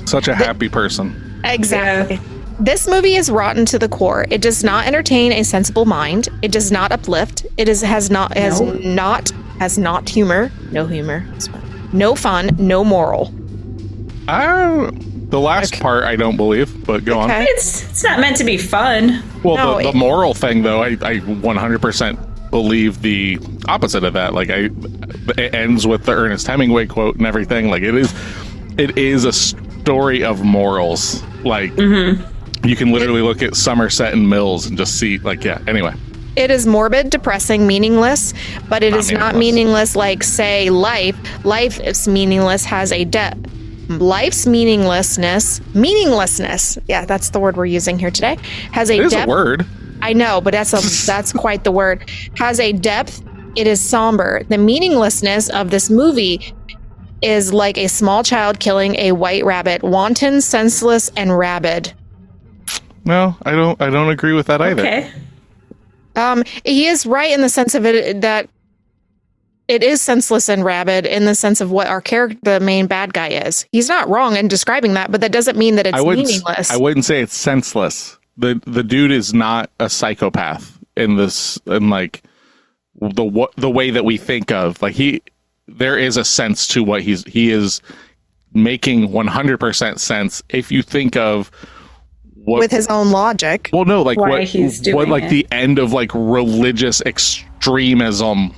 Such a happy person. Exactly. Yeah. This movie is rotten to the core. It does not entertain a sensible mind. It does not uplift. It has not humor. No humor. No fun. No moral. The last part I don't believe, but go on. It's not meant to be fun. Well, the moral thing though, I 100% believe the opposite of that. Like it ends with the Ernest Hemingway quote and everything. Like it is a story of morals. Like. Mm-hmm. You can literally look at Somerset and Mills and just see, anyway. It is morbid, depressing, meaningless, but it is not meaningless like, say, life. Life is meaningless, has a depth. Life's meaninglessness, yeah, that's the word we're using here today, has a depth. It is a word. I know, but that's quite the word. Has a depth, it is somber. The meaninglessness of this movie is like a small child killing a white rabbit, wanton, senseless, and rabid. No, I don't agree with that either. Okay. He is right in the sense of it that it is senseless and rabid in the sense of what our character, the main bad guy, is. He's not wrong in describing that, but that doesn't mean that it's meaningless. I wouldn't say it's senseless. The dude is not a psychopath in this, in like the way that we think of. Like there is a sense to what he is making 100% sense if you think of what, with his own logic. Well, no, like why he's doing what like it. the end of like religious extremism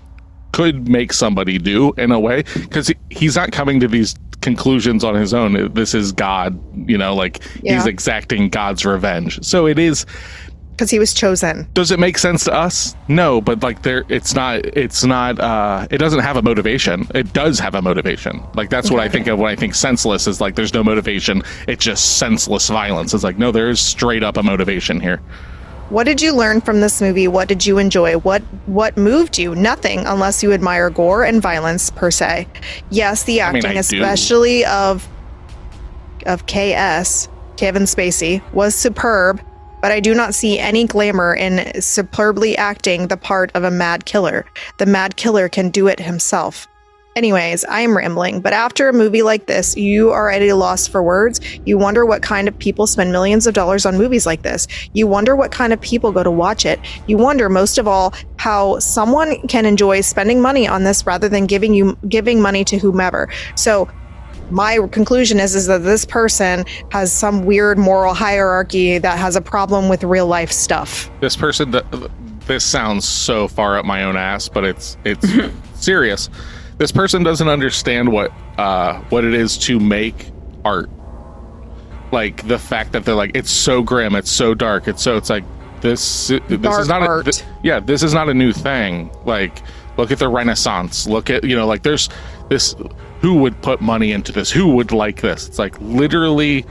could make somebody do in a way, because he's not coming to these conclusions on his own. This is God, like he's exacting God's revenge. So it is, because he was chosen. Does it make sense to us? No, but like it's not it doesn't have a motivation. It does have a motivation. Like that's what I think of when I think senseless, is like there's no motivation. It's just senseless violence. It's like, no, there is straight up a motivation here. What did you learn from this movie? What did you enjoy? What moved you? Nothing, unless you admire gore and violence per se. Yes, the acting, especially of KS, Kevin Spacey, was superb, but I do not see any glamour in superbly acting the part of a mad killer. The mad killer can do it himself. Anyways, I am rambling, but after a movie like this, you are at a loss for words. You wonder what kind of people spend millions of dollars on movies like this. You wonder what kind of people go to watch it. You wonder, most of all, how someone can enjoy spending money on this rather than giving money to whomever. So my conclusion is that this person has some weird moral hierarchy that has a problem with real life stuff. This person, this sounds so far up my own ass, but it's serious. This person doesn't understand what it is to make art. Like the fact that they're like, it's so grim, it's so dark, it's like this is not art. This is not a new thing. Like, look at the Renaissance. Look at, like there's this. Who would put money into this? Who would like this? It's like literally,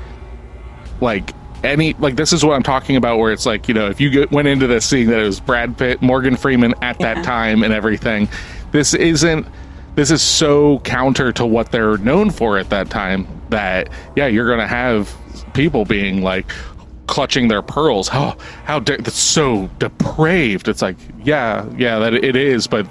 like this is what I'm talking about. Where it's like, if you went into this seeing that it was Brad Pitt, Morgan Freeman at that time, and everything, this is so counter to what they're known for at that time, that you're gonna have people being like clutching their pearls. Oh, that's so depraved. It's like, that it is, but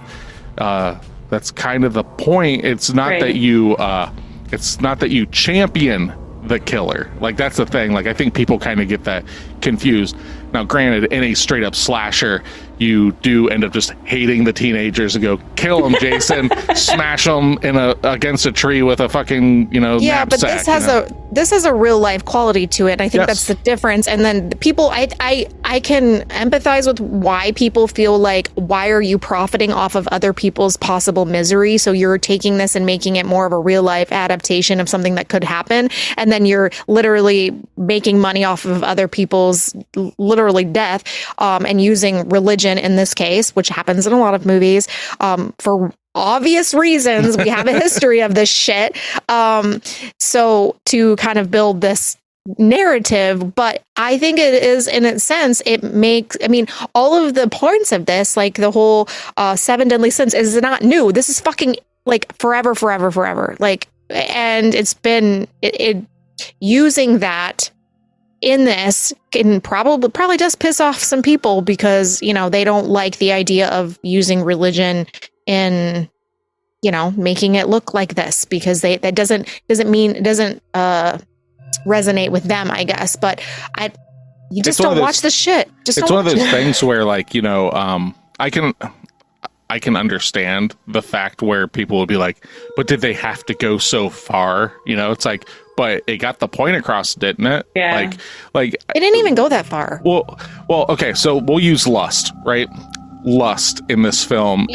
that's kind of the point. It's not that you champion the killer. Like, that's the thing. Like, I think people kind of get that confused. Now, granted, in a straight up slasher, you do end up just hating the teenagers and go, kill them, Jason, smash them against a tree with a fucking, knapsack, but this has a real life quality to it. I think that's the difference. And then the people, I can empathize with why people feel like, why are you profiting off of other people's possible misery? So you're taking this and making it more of a real life adaptation of something that could happen. And then you're literally making money off of other people's literally death, and using religion in this case, which happens in a lot of movies, for obvious reasons. We have a history of this shit. So to kind of build this narrative, but I think it is, in a sense, all of the points of this, like the whole 7 deadly sins, is not new. This is fucking like forever. Like, and it's been using that in this can probably does piss off some people, because they don't like the idea of using religion in making it look like this, because that doesn't resonate with them, I guess. But you just don't watch this shit. It's one of those things where, like, I can understand the fact where people will be like, but did they have to go so far? It's like, but it got the point across, didn't it? Yeah. Like it didn't even go that far. Well, okay. So we'll use lust, right? Lust in this film,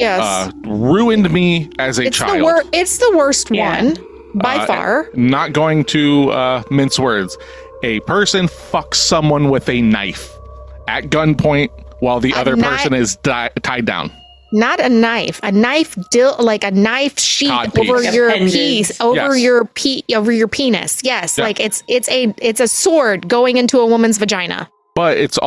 ruined me as a child. It's the worst one by far. Not going to mince words. A person fucks someone with a knife at gunpoint while the other person is tied down. Not a knife like a knife sheath over your piece, over your penis. Yes, like it's a sword going into a woman's vagina. But it's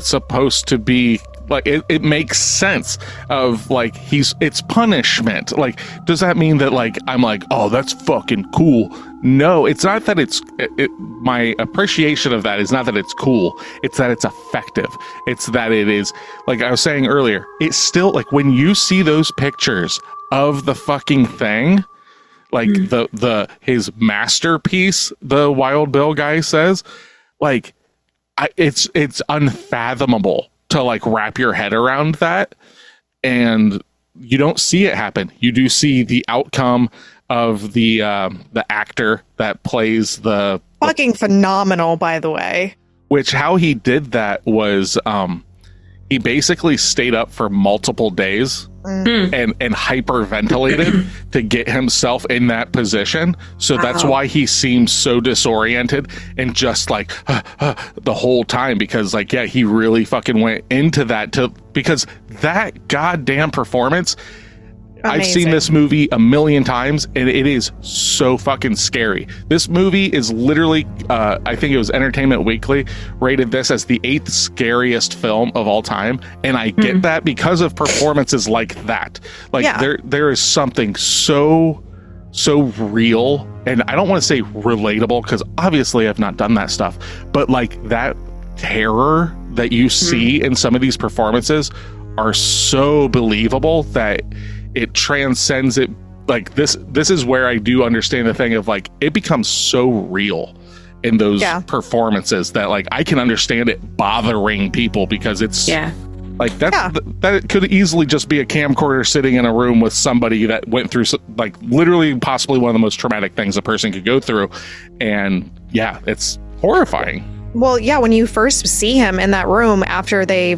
supposed to be Like it makes sense of like it's punishment. Like, does that mean that like I'm like, oh, that's fucking cool? No, it's not that my appreciation of that is not that it's cool. It's that it's effective. It's that it is, like I was saying earlier, it's still like when you see those pictures of the fucking thing, like his masterpiece, the Wild Bill guy says, like it's unfathomable to like wrap your head around that. And you don't see it happen. You do see the outcome of the actor that plays the fucking phenomenal, by the way. Which how he did that was he basically stayed up for multiple days and hyperventilated to get himself in that position. So that's why he seems so disoriented and just like the whole time, because like, yeah, he really fucking went into that because that goddamn performance. Amazing. I've seen this movie a million times and it is so fucking scary. This movie is literally, I think it was Entertainment Weekly rated this as the 8th scariest film of all time. And I get that because of performances like that. Like there is something so real, and I don't want to say relatable because obviously I've not done that stuff, but like that terror that you see in some of these performances are so believable that it transcends it. Like this is where I do understand the thing of like it becomes so real in those performances that like I can understand it bothering people because it's like that could easily just be a camcorder sitting in a room with somebody that went through like literally possibly one of the most traumatic things a person could go through, and it's horrifying. Well, yeah, when you first see him in that room after they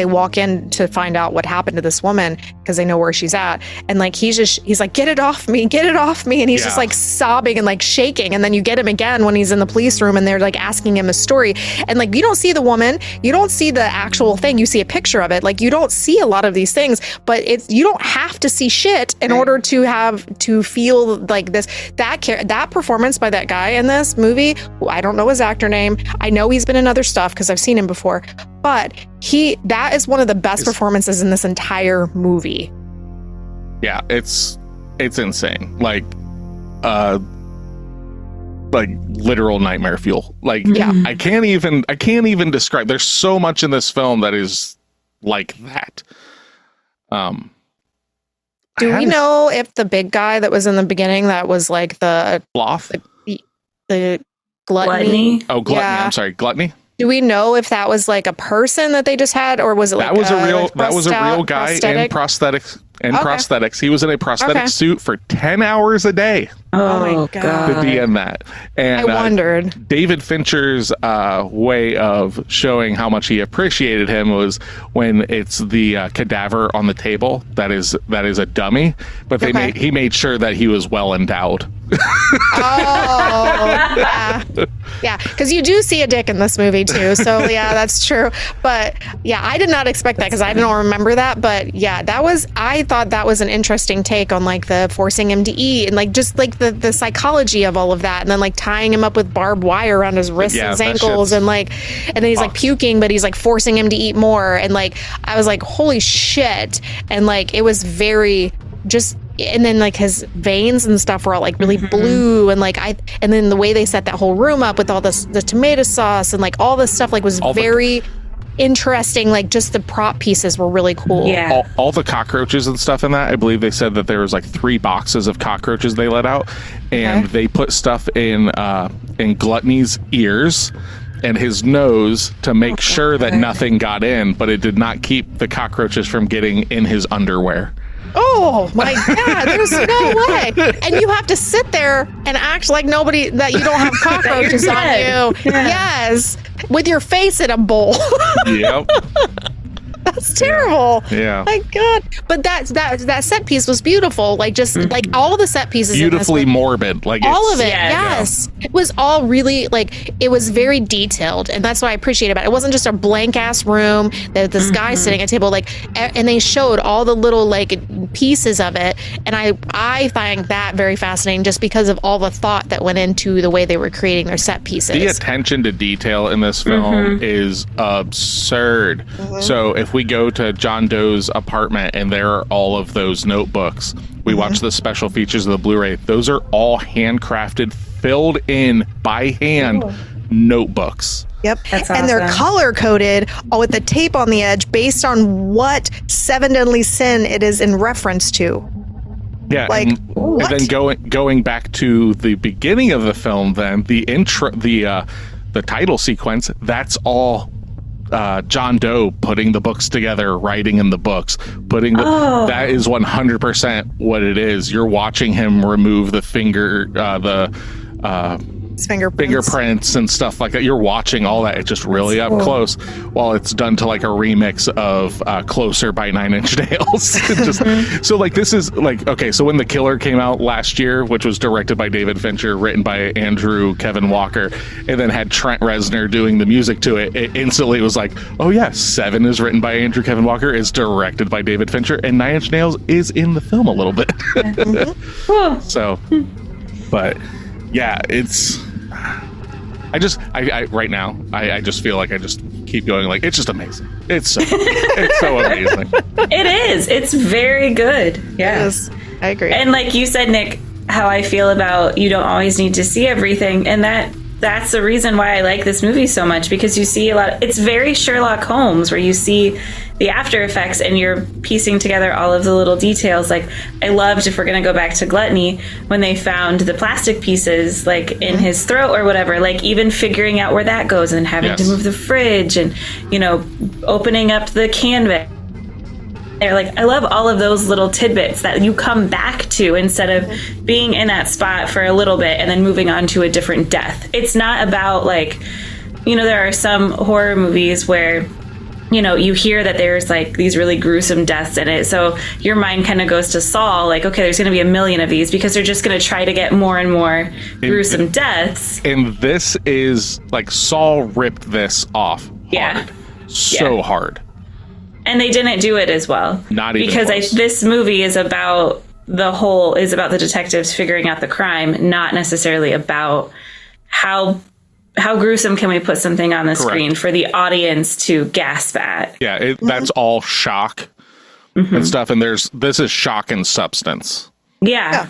walk in to find out what happened to this woman because they know where she's at, and like he's like, get it off me, and he's just like sobbing and like shaking, and then you get him again when he's in the police room and they're like asking him a story, and like you don't see the woman, you don't see the actual thing, you see a picture of it. Like you don't see a lot of these things, but you don't have to see shit in order to feel like this. That performance by that guy in this movie, I don't know his actor name, I know he's been in other stuff because I've seen him before, but that is one of the best performances in this entire movie. Yeah, it's insane. Like literal nightmare fuel. Like I can't even describe. There's so much in this film that is like that. Do we know if the big guy that was in the beginning that was like the sloth, the gluttony? Oh, gluttony. Yeah. I'm sorry, gluttony. Do we know if that was like a person that they just had, or was it like that was a real guy in prosthetics? Prosthetics. He was in a prosthetic suit for 10 hours a day. Oh my God. To be in that. And I wondered. David Fincher's way of showing how much he appreciated him was when it's the cadaver on the table that is a dummy, but he made sure that he was well endowed. Yeah, because you do see a dick in this movie too, so yeah, that's true. But yeah, I did not expect that because I don't remember that. But yeah, I thought that was an interesting take on like the forcing him to eat and like just like the psychology of all of that, and then like tying him up with barbed wire around his wrists and his ankles, and then he's like puking, but he's like forcing him to eat more, and like I was like, holy shit. And like it was very just, and then like his veins and stuff were all like really blue, and like and then the way they set that whole room up with all the tomato sauce and like all this stuff like was very interesting. Like just the prop pieces were really cool. Yeah, all the cockroaches and stuff in that, I believe they said that there was like 3 boxes of cockroaches they let out, and they put stuff in Gluttony's ears and his nose to make sure that nothing got in, but it did not keep the cockroaches from getting in his underwear. Oh my God, there's no way. And you have to sit there and act like that you don't have cockroaches on you. Yeah. Yes. With your face in a bowl. Yep. That's terrible. Yeah. My God. But that set piece was beautiful. Like just like all the set pieces. Beautifully morbid. Like all of it. Yes. It was all really like, it was very detailed. And that's what I appreciate about it. It wasn't just a blank ass room that this guy sitting at a table, like, and they showed all the little like pieces of it. And I find that very fascinating just because of all the thought that went into the way they were creating their set pieces. The attention to detail in this film is absurd. So if we go to John Doe's apartment and there are all of those notebooks. We watch the special features of the Blu-ray. Those are all handcrafted, filled in by hand notebooks. Yep. That's And they're awesome. color coded with the tape on the edge based on what Seven Deadly Sin it is in reference to. Yeah, Like, and what? then going back to the beginning of the film, then the intro, the title sequence, that's all John Doe putting the books together, writing in the books, putting the, that is 100% what it is. You're watching him remove the It's fingerprints and stuff like that. You're watching all that. It's just really up close while it's done to like a remix of Closer by 9 Inch Nails. Just, so like this is like, okay, so when The Killer came out last year, which was directed by David Fincher, written by Andrew Kevin Walker, and then had Trent Reznor doing the music to it, it instantly was like, oh yeah, Seven is written by Andrew Kevin Walker, is directed by David Fincher, and 9 Inch Nails is in the film a little bit. So, but yeah, it's, I right now, I just feel like I just keep going, like, it's just amazing. It's so amazing. It is. It's very good. Yeah. Yes, I agree. And like you said, Nick, how I feel about you don't always need to see everything. And that's the reason why I like this movie so much, because you see a lot. It's very Sherlock Holmes, where you see the after effects and you're piecing together all of the little details. Like, I loved, if we're going to go back to Gluttony, when they found the plastic pieces like in his throat or whatever, like even figuring out where that goes and having to move the fridge and, you know, opening up the canvas. They're like, I love all of those little tidbits that you come back to instead of being in that spot for a little bit and then moving on to a different death. It's not about, like, you know, there are some horror movies where, you know, you hear that there's like these really gruesome deaths in it. So your mind kind of goes to Saw, like, okay, there's going to be a million of these because they're just going to try to get more and more gruesome deaths. And this is like, Saw ripped this off hard. So hard. And they didn't do it as well. Not even because close. This movie is about the detectives figuring out the crime, not necessarily about how gruesome can we put something on the screen for the audience to gasp at. Yeah, that's all shock and stuff. And this is shock and substance. Yeah.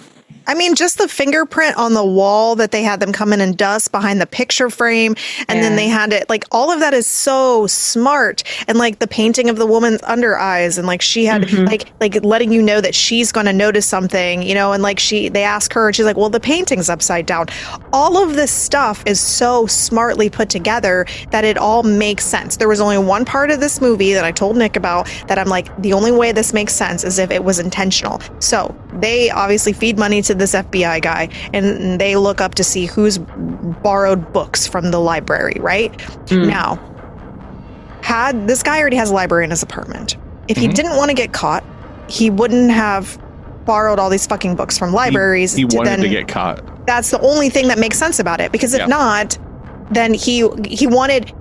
I mean, just the fingerprint on the wall that they had them come in and dust behind the picture frame. And then they had it, like, all of that is so smart. And like the painting of the woman's under eyes, and like she had like letting you know that she's going to notice something, you know, and like they ask her and she's like, well, the painting's upside down. All of this stuff is so smartly put together that it all makes sense. There was only one part of this movie that I told Nick about that I'm like, the only way this makes sense is if it was intentional. So they obviously feed money to this FBI guy, and they look up to see who's borrowed books from the library, right? Now, this guy already has a library in his apartment. If he didn't want to get caught, he wouldn't have borrowed all these fucking books from libraries. He wanted to get caught. That's the only thing that makes sense about it, because if not, then he wanted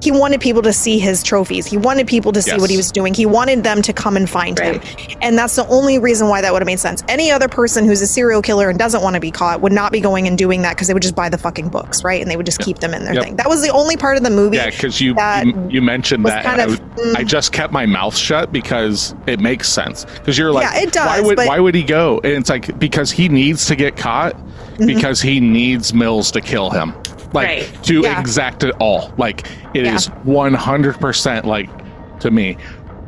people to see his trophies. He wanted people to see what he was doing. He wanted them to come and find him. And that's the only reason why that would have made sense. Any other person who's a serial killer and doesn't want to be caught would not be going and doing that, because they would just buy the fucking books, right? And they would just keep them in their thing. That was the only part of the movie. Yeah, because you mentioned that. I just kept my mouth shut because it makes sense. Because you're like, it does, why would he go? And it's like, because he needs to get caught, because he needs Mills to kill him. Like, to exact it all. Like, it is 100%, like, to me,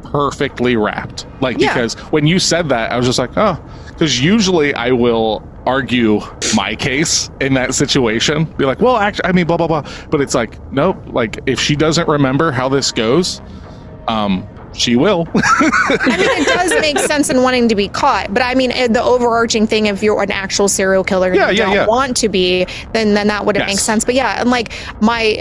perfectly wrapped. Like, because when you said that, I was just like, oh, because usually I will argue my case in that situation. Be like, well, actually, I mean, blah, blah, blah. But it's like, nope. Like, if she doesn't remember how this goes, she will. I mean, it does make sense in wanting to be caught, but I mean, the overarching thing, if you're an actual serial killer and you don't want to be, then that wouldn't make sense. But yeah, and like,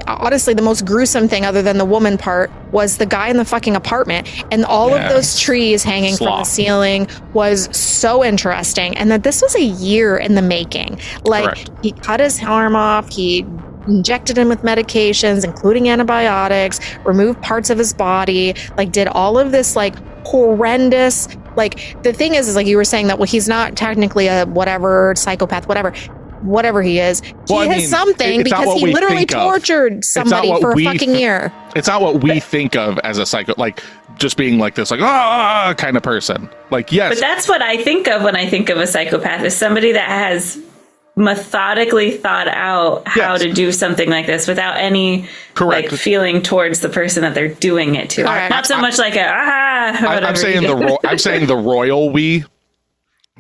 honestly, the most gruesome thing, other than the woman part, was the guy in the fucking apartment, and all of those trees hanging from the ceiling was so interesting. And that this was a year in the making. Like, he cut his arm off, he injected him with medications, including antibiotics, removed parts of his body, like did all of this like horrendous, like, the thing is like you were saying that, well, he's not technically a whatever psychopath, whatever. whatever he is. Well, he has something because he literally tortured somebody for a fucking year. It's not what we think of as a psycho, like just being like this, like kind of person. Like, yes, but that's what I think of when I think of a psychopath, is somebody that has methodically thought out how to do something like this without any like feeling towards the person that they're doing it to. Not so much like a I'm saying the royal we.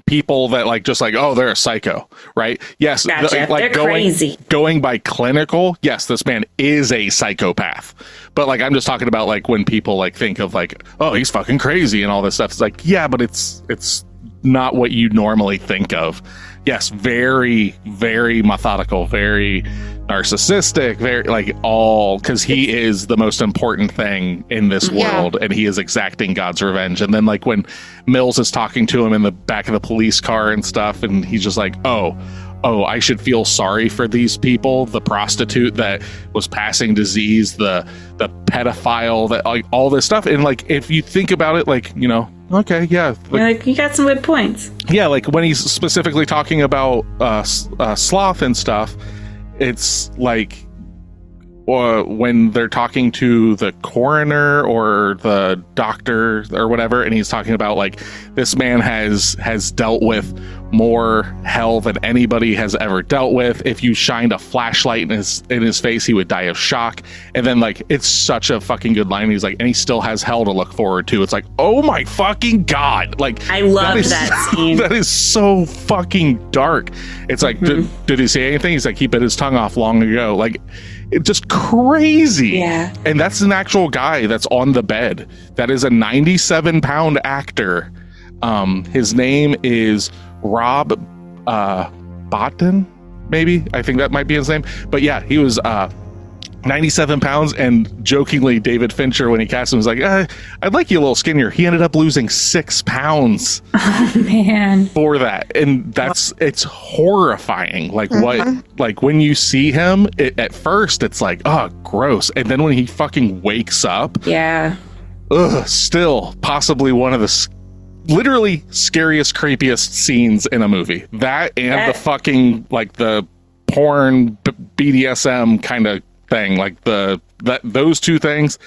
People that like just like, oh, they're a psycho, right? Yes, gotcha. Like they're crazy. Going by clinical, yes, this man is a psychopath. But like, I'm just talking about like when people like think of like, oh, he's fucking crazy and all this stuff. It's like, yeah, but it's not what you normally think of. Yes, very, very methodical, very narcissistic, very like all, because he is the most important thing in this world, and he is exacting God's revenge. And then like when Mills is talking to him in the back of the police car and stuff, and he's just like, oh, I should feel sorry for these people, the prostitute that was passing disease, the pedophile, that like all this stuff. And like, if you think about it, like, you know, okay, yeah, like you got some good points. Yeah, like when he's specifically talking about sloth and stuff, it's like when they're talking to the coroner or the doctor or whatever, and he's talking about like this man has dealt with more hell than anybody has ever dealt with. If you shined a flashlight in his face, he would die of shock. And then like, it's such a fucking good line. He's like, and he still has hell to look forward to. It's like, oh my fucking God. Like, I love that scene. That is so fucking dark. It's like, did he say anything? He's like, he bit his tongue off long ago. Like, it's just crazy. Yeah. And that's an actual guy that's on the bed. That is a 97-pound actor. His name is Rob Botton, maybe. I think that might be his name. But yeah, he was 97 pounds, and jokingly, David Fincher, when he cast him, was like, I'd like you a little skinnier. He ended up losing 6 pounds. Oh, man. For that. And it's horrifying. Like like when you see him, at first it's like, oh, gross. And then when he fucking wakes up. Yeah. Still possibly one of the literally scariest, creepiest scenes in a movie. That and the fucking like the porn BDSM kind of thing, like those two things.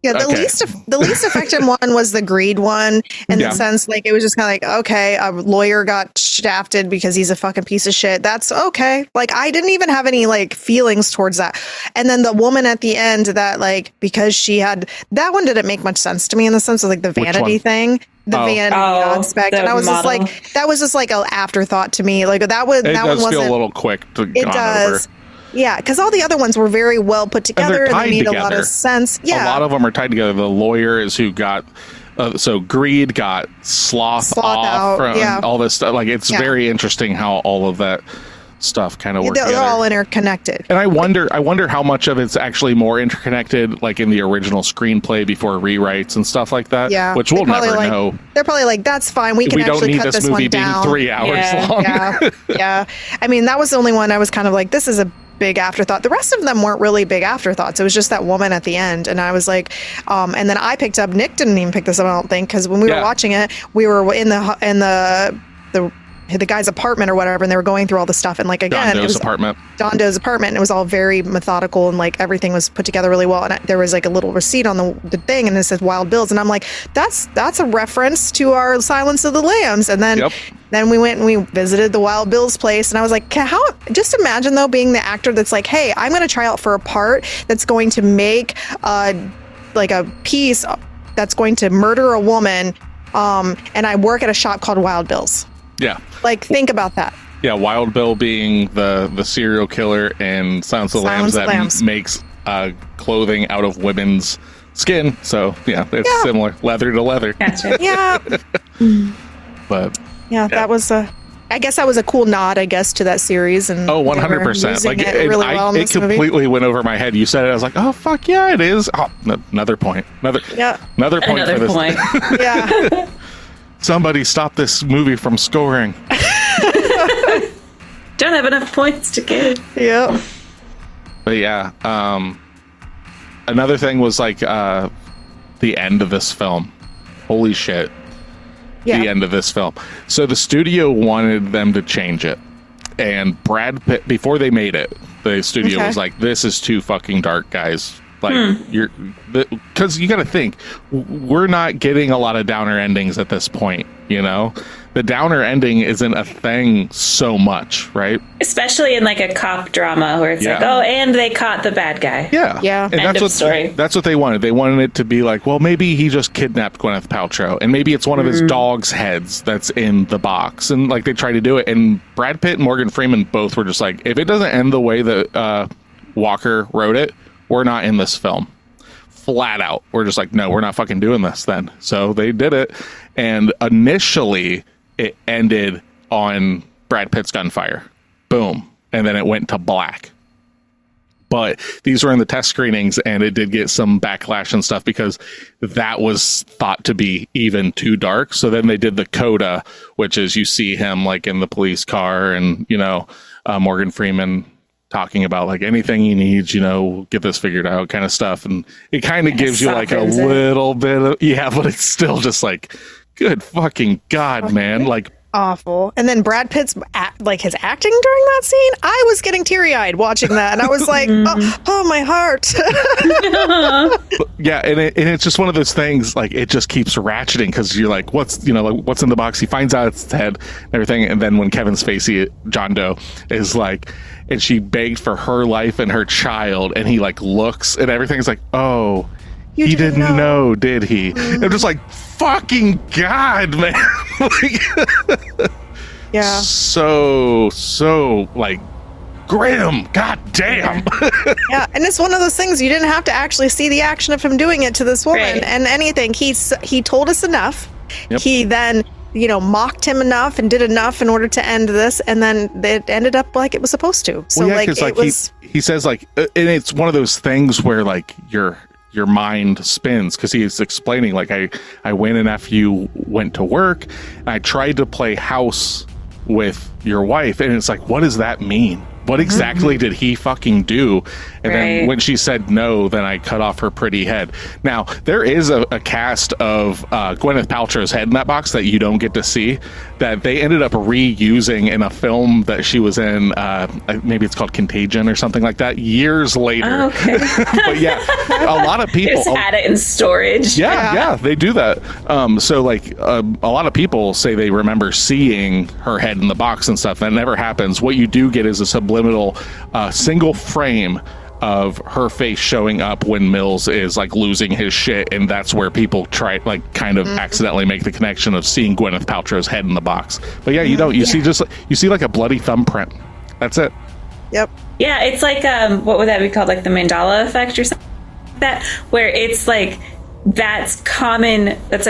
Yeah, the least effective one was the greed one, in the sense like it was just kind of like, okay, a lawyer got shafted because he's a fucking piece of shit. That's okay. Like, I didn't even have any like feelings towards that. And then the woman at the end that like, because she had that one didn't make much sense to me in the sense of like the vanity thing. The vanity aspect, and I was model. Just like, that was just like an afterthought to me. Like that one wasn't feel a little quick. It does. Over. Yeah, because all the other ones were very well put together and they made a lot of sense. Yeah, a lot of them are tied together. The lawyer is who got so greed got sloth off from all this stuff. Like it's very interesting how all of that stuff kind of work together. They're all interconnected. And I wonder how much of it's actually more interconnected, like in the original screenplay before rewrites and stuff like that. Yeah, which we'll never know. They're probably like, that's fine. We can actually cut this one down. Being 3 hours long. Yeah. I mean, that was the only one I was kind of like, this is a big afterthought. The rest of them weren't really big afterthoughts. It was just that woman at the end, and I was like, and then I picked up. Nick didn't even pick this up, I don't think, because when we were watching it, we were in the guy's apartment or whatever, and they were going through all the stuff, and like again, it was Don Doe's apartment, and it was all very methodical, and like everything was put together really well. And there was like a little receipt on the thing, and it said Wild Bills, and I'm like, that's a reference to our Silence of the Lambs. And then then we went and we visited the Wild Bills place, and I was like, just imagine though being the actor that's like, hey, I'm going to try out for a part that's going to make like a piece that's going to murder a woman, and I work at a shop called Wild Bills. Yeah. Like, think about that. Yeah, Wild Bill being the serial killer, and Silence of the Lambs that makes clothing out of women's skin. So, yeah, it's similar. Leather to leather. Gotcha. Yeah. But... Yeah, that was I guess that was a cool nod, to that series. And 100%. Like, it completely went over my head. You said it, I was like, oh, fuck yeah, it is. Oh, another point. Another point for this. Yeah. Somebody stop this movie from scoring. Don't have enough points to give. Yeah. But yeah, another thing was like the end of this film. Holy shit. Yeah. The end of this film. So the studio wanted them to change it. and Brad Pitt, before they made it, the studio was like, this is too fucking dark, guys. Like, because you got to think, we're not getting a lot of downer endings at this point, you know? The downer ending isn't a thing so much, right? Especially in like a cop drama where it's like, oh, and they caught the bad guy. Yeah. Yeah. And End of story. That's what they wanted. They wanted it to be like, well, maybe he just kidnapped Gwyneth Paltrow, and maybe it's one of his dog's heads that's in the box. And like, they tried to do it. And Brad Pitt and Morgan Freeman both were just like, if it doesn't end the way that Walker wrote it, we're not in this film. Flat out. We're just like, no, we're not fucking doing this then. So they did it. And initially, it ended on Brad Pitt's gunfire. Boom. And then it went to black. But these were in the test screenings, and it did get some backlash and stuff because that was thought to be even too dark. So then they did the coda, which is you see him like in the police car and, you know, Morgan Freeman talking about like anything he needs, you know, get this figured out kind of stuff. And it kind of gives you like a little bit of, but it's still just like, good fucking God, man. Like, awful. And then Brad Pitt's like his acting during that scene, I was getting teary-eyed watching that, and I was like, oh my heart. Yeah, and it's just one of those things, like, it just keeps ratcheting because you're like, what's in the box? He finds out it's Ted and everything, and then when Kevin Spacey, John Doe, is like, and she begged for her life and her child, and he like looks and everything's like, oh, he didn't know, did he? I'm just like, fucking God, man. Like, yeah. So like grim. God damn. Yeah, and it's one of those things you didn't have to actually see the action of him doing it to this woman and anything. He told us enough. Yep. He then, you know, mocked him enough and did enough in order to end this, and then it ended up like it was supposed to. So well, yeah, he says like, and it's one of those things where like your mind spins because he's explaining like I went and after you went to work and I tried to play house with your wife, and it's like, what does that mean? What exactly did he fucking do? And then when she said no, then I cut off her pretty head. Now, there is a cast of Gwyneth Paltrow's head in that box that you don't get to see, that they ended up reusing in a film that she was in, maybe it's called Contagion or something like that, years later. Oh, okay. But yeah, a lot of people... Just had it in storage. Yeah, they do that. So like a lot of people say they remember seeing her head in the box and stuff. That never happens. What you do get is a subliminal single frame of her face showing up when Mills is like losing his shit, and that's where people try like kind of accidentally make the connection of seeing Gwyneth Paltrow's head in the box. But yeah, you see like a bloody thumbprint. That's it. Yep. Yeah, it's like what would that be called? Like the Mandela effect or something like that, where it's like that's a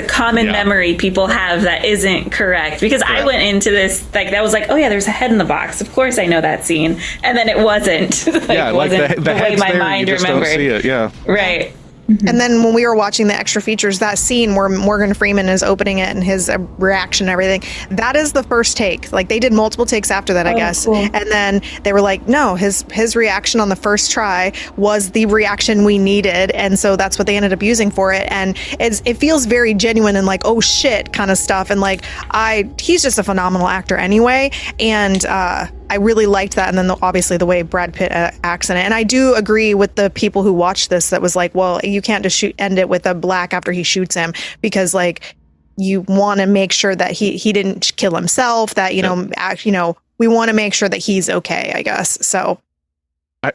common memory people have that isn't correct, because I went into this like that was like, oh yeah, there's a head in the box, of course I know that scene, and then it wasn't wasn't the way my mind remembered. Don't see it. Right. And then when we were watching the extra features, that scene where Morgan Freeman is opening it and his reaction and everything, that is the first take. Like they did multiple takes after that, I guess. Cool. And then they were like, no, his reaction on the first try was the reaction we needed. And so that's what they ended up using for it. And it feels very genuine and like, oh shit kind of stuff. And like, he's just a phenomenal actor anyway. And, I really liked that. And then obviously the way Brad Pitt acts in it. And I do agree with the people who watched this that was like, well, you can't just end it with a black after he shoots him, because like you want to make sure that he didn't kill himself, that, we want to make sure that he's okay, I guess. So I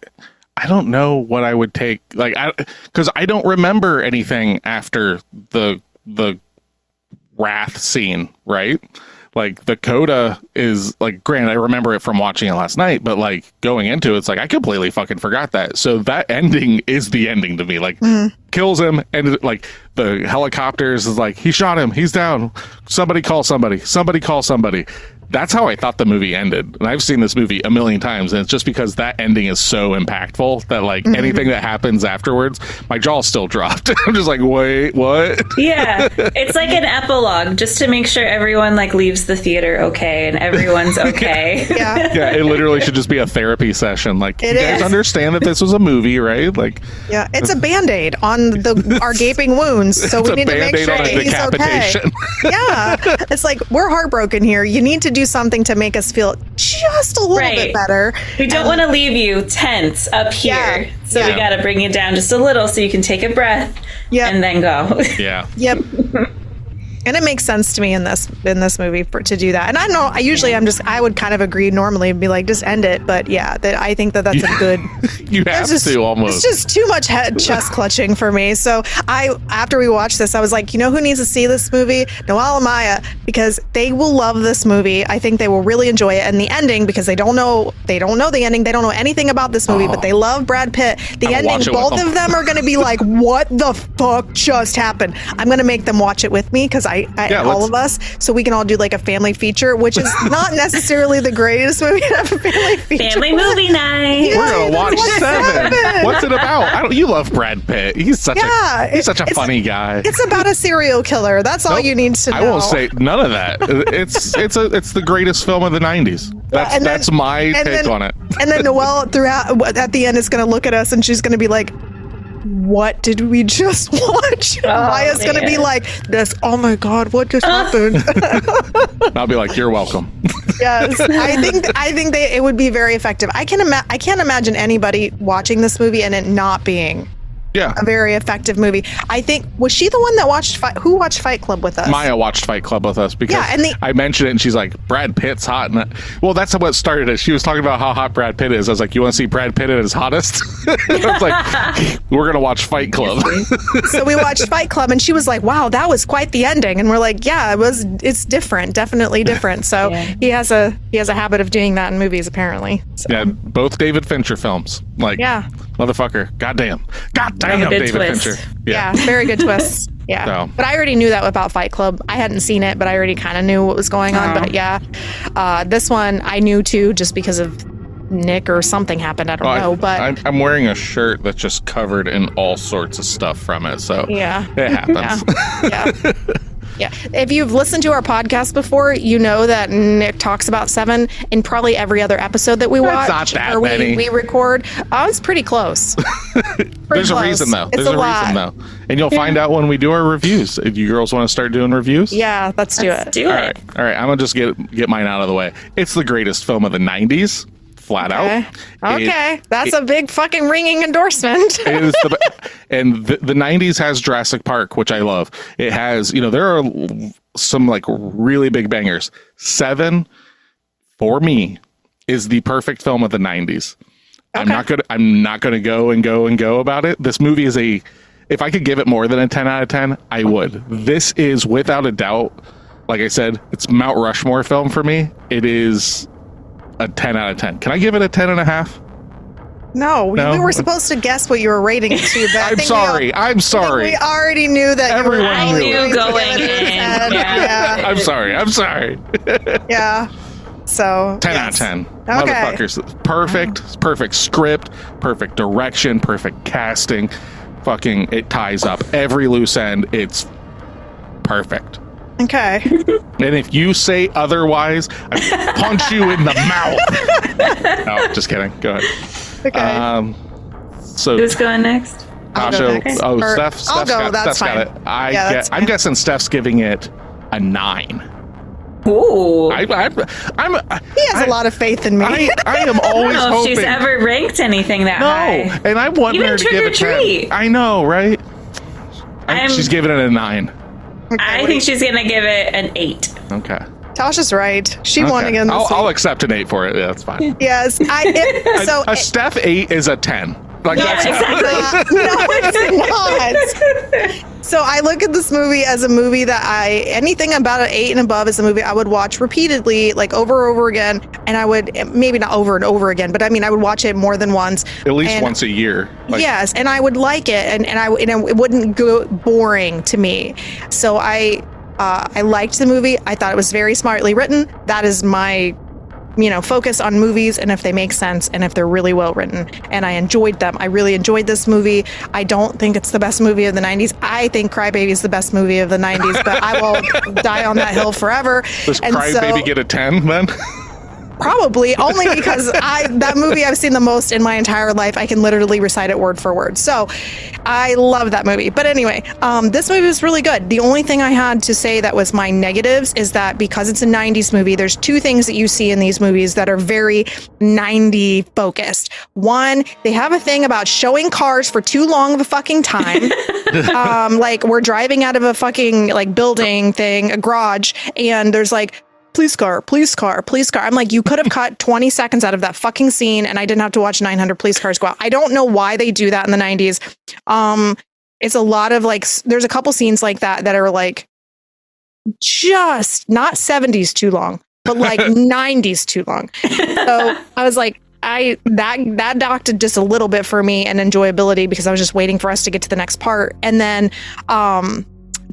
don't know what I would take, like, because I don't remember anything after the wrath scene, right? Like the coda is like, granted, I remember it from watching it last night, but like going into it, it's like I completely fucking forgot that. So that ending is the ending to me. Like kills him, and like the helicopters is like, he shot him, he's down. Somebody call somebody. Somebody call somebody. That's how I thought the movie ended. And I've seen this movie a million times, and it's just because that ending is so impactful that like anything that happens afterwards, my jaw still dropped. I'm just like, wait, what? Yeah. It's like an epilogue just to make sure everyone like leaves the theater okay and everyone's okay. Yeah, it literally should just be a therapy session. Like, you guys understand that this was a movie, right? Like, yeah, it's a Band-Aid on our gaping wounds. So we need to make sure he's okay. Yeah. It's like, we're heartbroken here. You need to do something to make us feel just a little bit better. We don't want to leave you tense up here. So we got to bring you down just a little so you can take a breath and then go. Yeah. Yep. And it makes sense to me in this movie to do that. And I don't know, I would kind of agree normally and be like, just end it. But yeah, I think that's a good. You have to almost. It's just too much chest clutching for me. So after we watched this, I was like, you know who needs to see this movie? Noelle and Maya, because they will love this movie. I think they will really enjoy it. And the ending, because they don't know the ending. They don't know anything about this movie, but they love Brad Pitt. The ending, both of them are going to be like, what the fuck just happened? I'm going to make them watch it with me because all of us, so we can all do like a family feature, which is not necessarily the greatest movie to have a family feature. Family movie night. We're gonna watch Seven. What's it about? You love Brad Pitt. He's such a funny guy. It's about a serial killer. That's all you need to know. I won't say none of that. It's the greatest film of the 90s. That's my take on it. And then Noelle at the end is going to look at us and she's going to be like, what did we just watch? Maya's going to be like this. Oh my God, what just happened? I'll be like, you're welcome. Yes, I think it would be very effective. I can't imagine anybody watching this movie and it not being a very effective movie. I think, was she the one that watched Fight Club with us? Maya watched Fight Club with us because I mentioned it and she's like, Brad Pitt's hot. Well, that's what started it. She was talking about how hot Brad Pitt is. I was like, you want to see Brad Pitt at his hottest? I was like, we're going to watch Fight Club. So we watched Fight Club and she was like, wow, that was quite the ending. And we're like, yeah, it's different, definitely different. So he has a habit of doing that in movies, apparently. So. Yeah, both David Fincher films. Like, motherfucker, goddamn, David Fincher. Yeah, very good twist. Yeah, but I already knew that about Fight Club. I hadn't seen it, but I already kind of knew what was going on. But this one I knew too, just because of Nick or something happened. I don't know. But I'm wearing a shirt that's just covered in all sorts of stuff from it. So it happens. Yeah. Yeah. If you've listened to our podcast before, you know that Nick talks about Seven in probably every other episode that we watch. Not that or many. We record. It's pretty close. There's a reason, though. There's a reason, though. And you'll find out when we do our reviews. If you girls want to start doing reviews? Yeah, let's do it. Do it. All right. I'm going to just get mine out of the way. It's the greatest film of the 90s. Flat out. Okay. That's a big fucking ringing endorsement. It is and the 90s has Jurassic Park, which I love. It has, there are some like really big bangers. Seven, for me, is the perfect film of the 90s. Okay. I'm not gonna go about it. This movie is if I could give it more than a 10 out of 10, I would. This is without a doubt, like I said, it's Mount Rushmore film for me. It is a 10 out of 10. Can I give it a 10 and a half? No, we were supposed to guess what you were rating it to. But I'm sorry. We already knew that. Everyone knew going in. Yeah. I'm sorry. Yeah. So 10 out of 10. Okay. Motherfuckers. Perfect script, perfect direction, perfect casting. Fucking, it ties up every loose end. It's perfect. Okay. And if you say otherwise, I punch you in the mouth. No, just kidding. Go ahead. Okay. So who's going next? Steph's I'll go. That's fine. Got it. I'm guessing Steph's giving it a 9. Ooh. He has a lot of faith in me. I am always I don't know hoping. if she's ever ranked anything that high. And I want her to give it 10. I know, right? She's giving it a 9. Okay, I think she's going to give it an 8. Okay. Tasha's right. She won again this week. I'll accept an 8 for it. Yeah, that's fine. Yes. A Steph 8 is a 10. Like, yeah, exactly. No, it's not. So I look at this movie as a movie that anything about an 8 and above is a movie I would watch repeatedly, like over and over again. And I would, maybe not over and over again, but I mean, I would watch it more than once. At least once a year. Yes. And I would like it. And it wouldn't go boring to me. So I liked the movie. I thought it was very smartly written. That is my focus on movies and if they make sense and if they're really well written. And I enjoyed them. I really enjoyed this movie. I don't think it's the best movie of the 90s. I think Cry Baby is the best movie of the 90s, but I will die on that hill forever. Does Cry Baby get a 10 then? Probably only because that movie I've seen the most in my entire life. I can literally recite it word for word. So I love that movie. But anyway, this movie was really good. The only thing I had to say that was my negatives is that because it's a 90s movie, there's two things that you see in these movies that are very 90 focused. One, they have a thing about showing cars for too long of a fucking time. Like we're driving out of a fucking like building thing, a garage, and there's like, police car, police car, police car. I'm like, you could have cut 20 seconds out of that fucking scene and I didn't have to watch 900 police cars go out. I don't know why they do that in the 90s. It's a lot of like, there's a couple scenes like that are like just not 70s too long, but like 90s too long. So I was like, that docked just a little bit for me and enjoyability because I was just waiting for us to get to the next part. And then,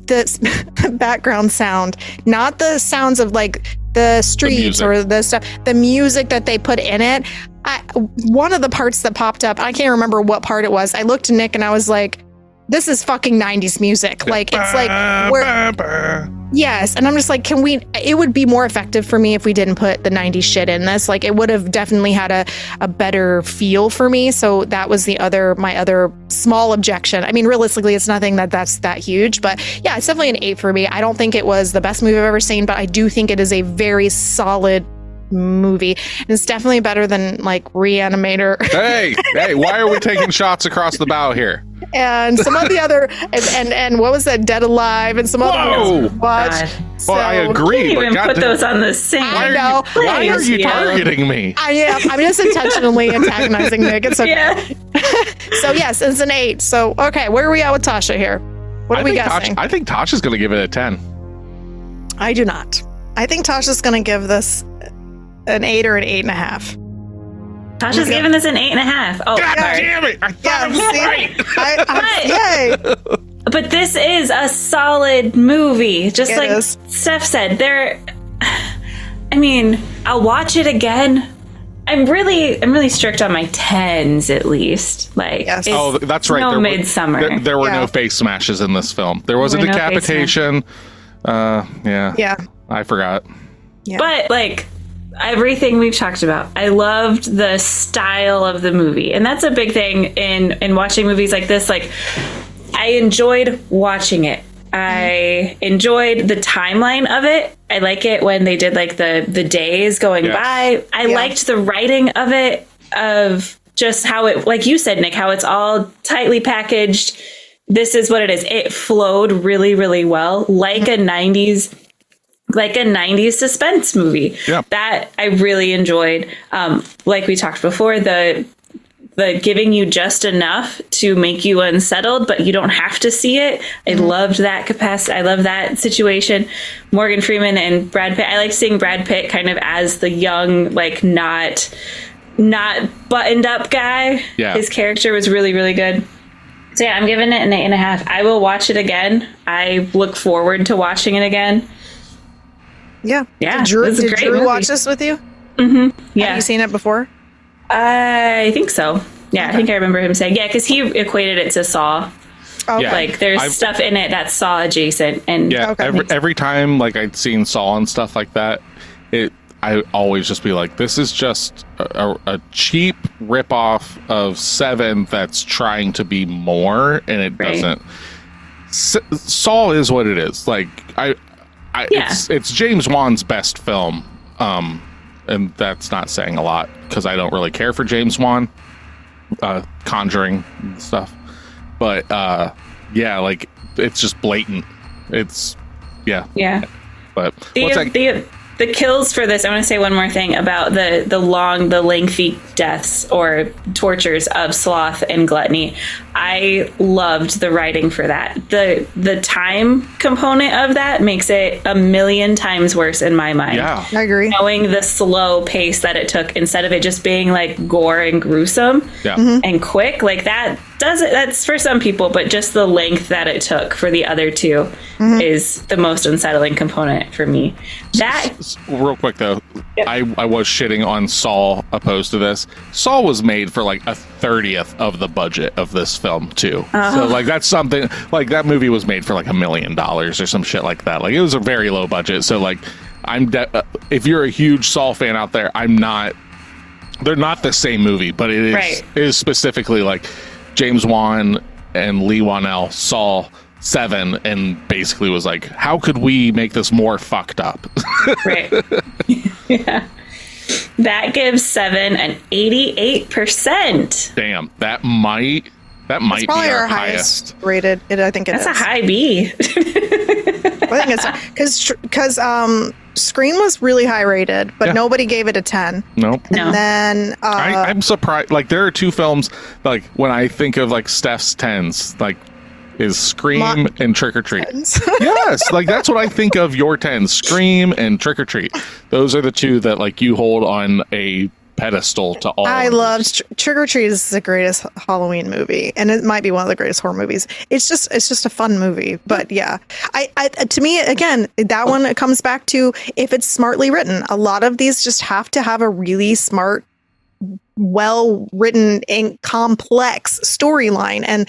the background sound, not the sounds of like the streets or the stuff, the music that they put in it. One of the parts that popped up, I can't remember what part it was. I looked to Nick and I was like, this is fucking 90s music. Like, it's like, yes. And I'm just like, it would be more effective for me if we didn't put the 90s shit in this. Like, it would have definitely had a better feel for me. So that was my other small objection. I mean, realistically, it's nothing that's that huge, but yeah, it's definitely an 8 for me. I don't think it was the best movie I've ever seen, but I do think it is a very solid movie. And it's definitely better than like Reanimator. Hey, why are we taking shots across the bow here? And some of the other and what was that, Dead Alive and some other ones we watched. Well, I agree. You can't even put those on the same. I know. Why are you targeting me? I am. I'm just intentionally antagonizing Nick. It's okay. Yeah. So yes, it's an 8. So okay, where are we at with Tasha here? What are we guessing? I think Tasha's going to give it a 10. I do not. I think Tasha's going to give this an 8 or an 8.5. Tasha's giving this an 8.5. Oh, God damn it! I thought it was right. Yay! But this is a solid movie. Just like Steph said, I mean, I'll watch it again. I'm really strict on my 10s at least. Like, oh, that's right. No Midsummer. There were no face smashes in this film. There was a decapitation. Yeah. I forgot. Yeah. But like, everything we've talked about, I loved the style of the movie, and that's a big thing in watching movies like this. Like, I enjoyed watching it. I enjoyed the timeline of it. I like it when they did like the days going by. I liked the writing of it, of just how it, like you said, Nick, how it's all tightly packaged. This is what it is. It flowed really, really well, like a 90s suspense movie. Yeah. That I really enjoyed. Like we talked before, the giving you just enough to make you unsettled, but you don't have to see it. I loved that capacity. I love that situation. Morgan Freeman and Brad Pitt. I like seeing Brad Pitt kind of as the young, like not buttoned up guy. Yeah. His character was really, really good. So yeah, I'm giving it an 8.5. I will watch it again. I look forward to watching it again. Yeah. Yeah. Did Drew watch this with you? Mm-hmm. Yeah. Have you seen it before? I think so. Yeah, okay. I think I remember him saying, because he equated it to Saw. Oh, yeah. Like, there's stuff in it that's Saw adjacent. And every time like I'd seen Saw and stuff like that, I always just be like, this is just a cheap ripoff of Se7en that's trying to be more, and it doesn't. Saw is what it is. Like, it's James Wan's best film, and that's not saying a lot because I don't really care for James Wan, Conjuring and stuff. But like, it's just blatant. It's But the kills for this, I want to say one more thing about the lengthy deaths or tortures of sloth and gluttony. I loved the writing for that. The time component of that makes it a million times worse in my mind. Yeah, I agree. Knowing the slow pace that it took, instead of it just being like gore and gruesome and quick, like that does it. That's for some people, but just the length that it took for the other two is the most unsettling component for me. That real quick though, I was shitting on Saw opposed to this. Saw was made for like a 30th of the budget of this film too. So like, that's something, like that movie was made for like $1 million or some shit like that. Like, it was a very low budget. So like, if you're a huge Saw fan out there, I'm not. They're not the same movie, but it is Right. is specifically like James Wan and Lee Wanell saw Seven and basically was like, how could we make this more fucked up? Right. Yeah. That gives Seven an 88%. Damn, that might It's be probably our our highest rated. I think it is. That's a high B. I think it's because Scream was really high rated, but Yeah. nobody gave it a 10. Nope. No. And then I'm surprised. Like, there are two films, like, when I think of, like, Steph's 10s, like, is Scream and Trick or Treat. Yes, like, that's what I think of your 10s, Scream and Trick or Treat. Those are the two that, like, you hold on a pedestal to all. I love Trick or Treat is the greatest Halloween movie, and it might be one of the greatest horror movies. It's just a fun movie. But yeah, I to me, again, that one, it comes back to if it's smartly written. A lot of these just have to have a really smart, well written and complex storyline, and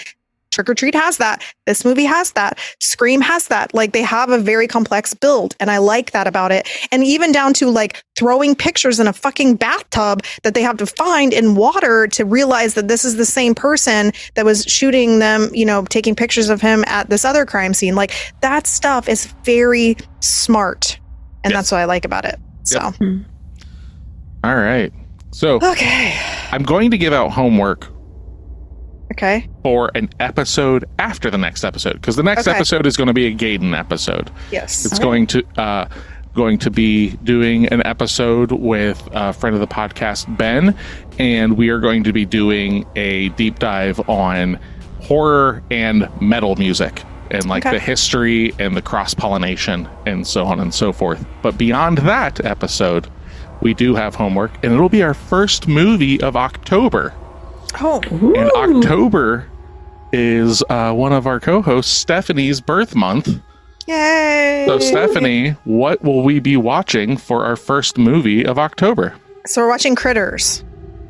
Trick or Treat has that. This movie has that. Scream has that. Like, they have a very complex build, and I like that about it. And even down to like throwing pictures in a fucking bathtub that they have to find in water to realize that this is the same person that was shooting them, taking pictures of him at this other crime scene. Like, that stuff is very smart, and that's what I like about it. So, All right. So, okay. I'm going to give out homework Okay. for an episode after the next episode, because the next episode is going to be a Gaiden episode. Yes. It's going to be doing an episode with a friend of the podcast, Ben, and we are going to be doing a deep dive on horror and metal music and like the history and the cross-pollination and so on and so forth. But beyond that episode, we do have homework, and it'll be our first movie of October. Oh. And October is one of our co-hosts, Stephanie's birth month. Yay. So, Stephanie, what will we be watching for our first movie of October? So we're watching Critters.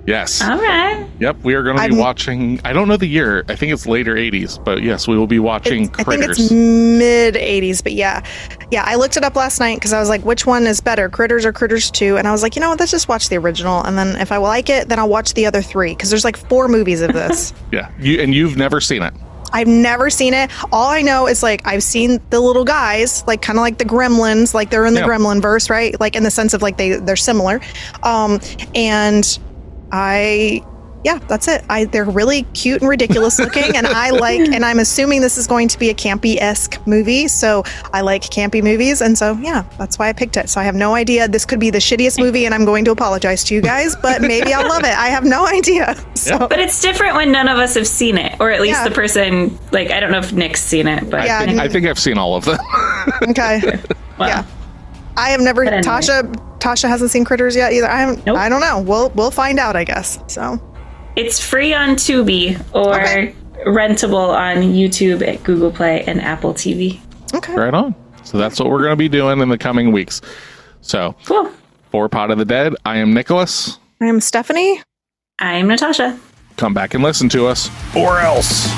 Yes. All right. Yep, we are going to be watching, I don't know the year, I think it's later 80s, but yes, we will be watching Critters. I think it's mid 80s, but yeah. Yeah, I looked it up last night because I was like, which one is better, Critters or Critters 2? And I was like, you know what, let's just watch the original, and then if I like it, then I'll watch the other 3, because there's like 4 movies of this. Yeah, you've never seen it. I've never seen it. All I know is like I've seen the little guys, like kind of like the Gremlins, like they're in the Gremlin verse, right? Like in the sense of like they're similar. And that's it. They're really cute and ridiculous looking, and and I'm assuming this is going to be a campy-esque movie, so I like campy movies, and so yeah, that's why I picked it. So I have no idea. This could be the shittiest movie, and I'm going to apologize to you guys, but maybe I'll love it. I have no idea. So. But it's different when none of us have seen it, or at least the person, like, I don't know if Nick's seen it, but I think I've seen all of them. Okay. Wow. Yeah. I have never. Anyway. Tasha hasn't seen Critters yet either. Nope. I don't know. We'll find out, I guess. So. It's free on Tubi or rentable on YouTube, at Google Play, and Apple TV. Okay. Right on. So that's what we're going to be doing in the coming weeks. So, Cool. for Pod of the Dead, I am Nicholas. I am Stephanie. I'm Natasha. Come back and listen to us, or else.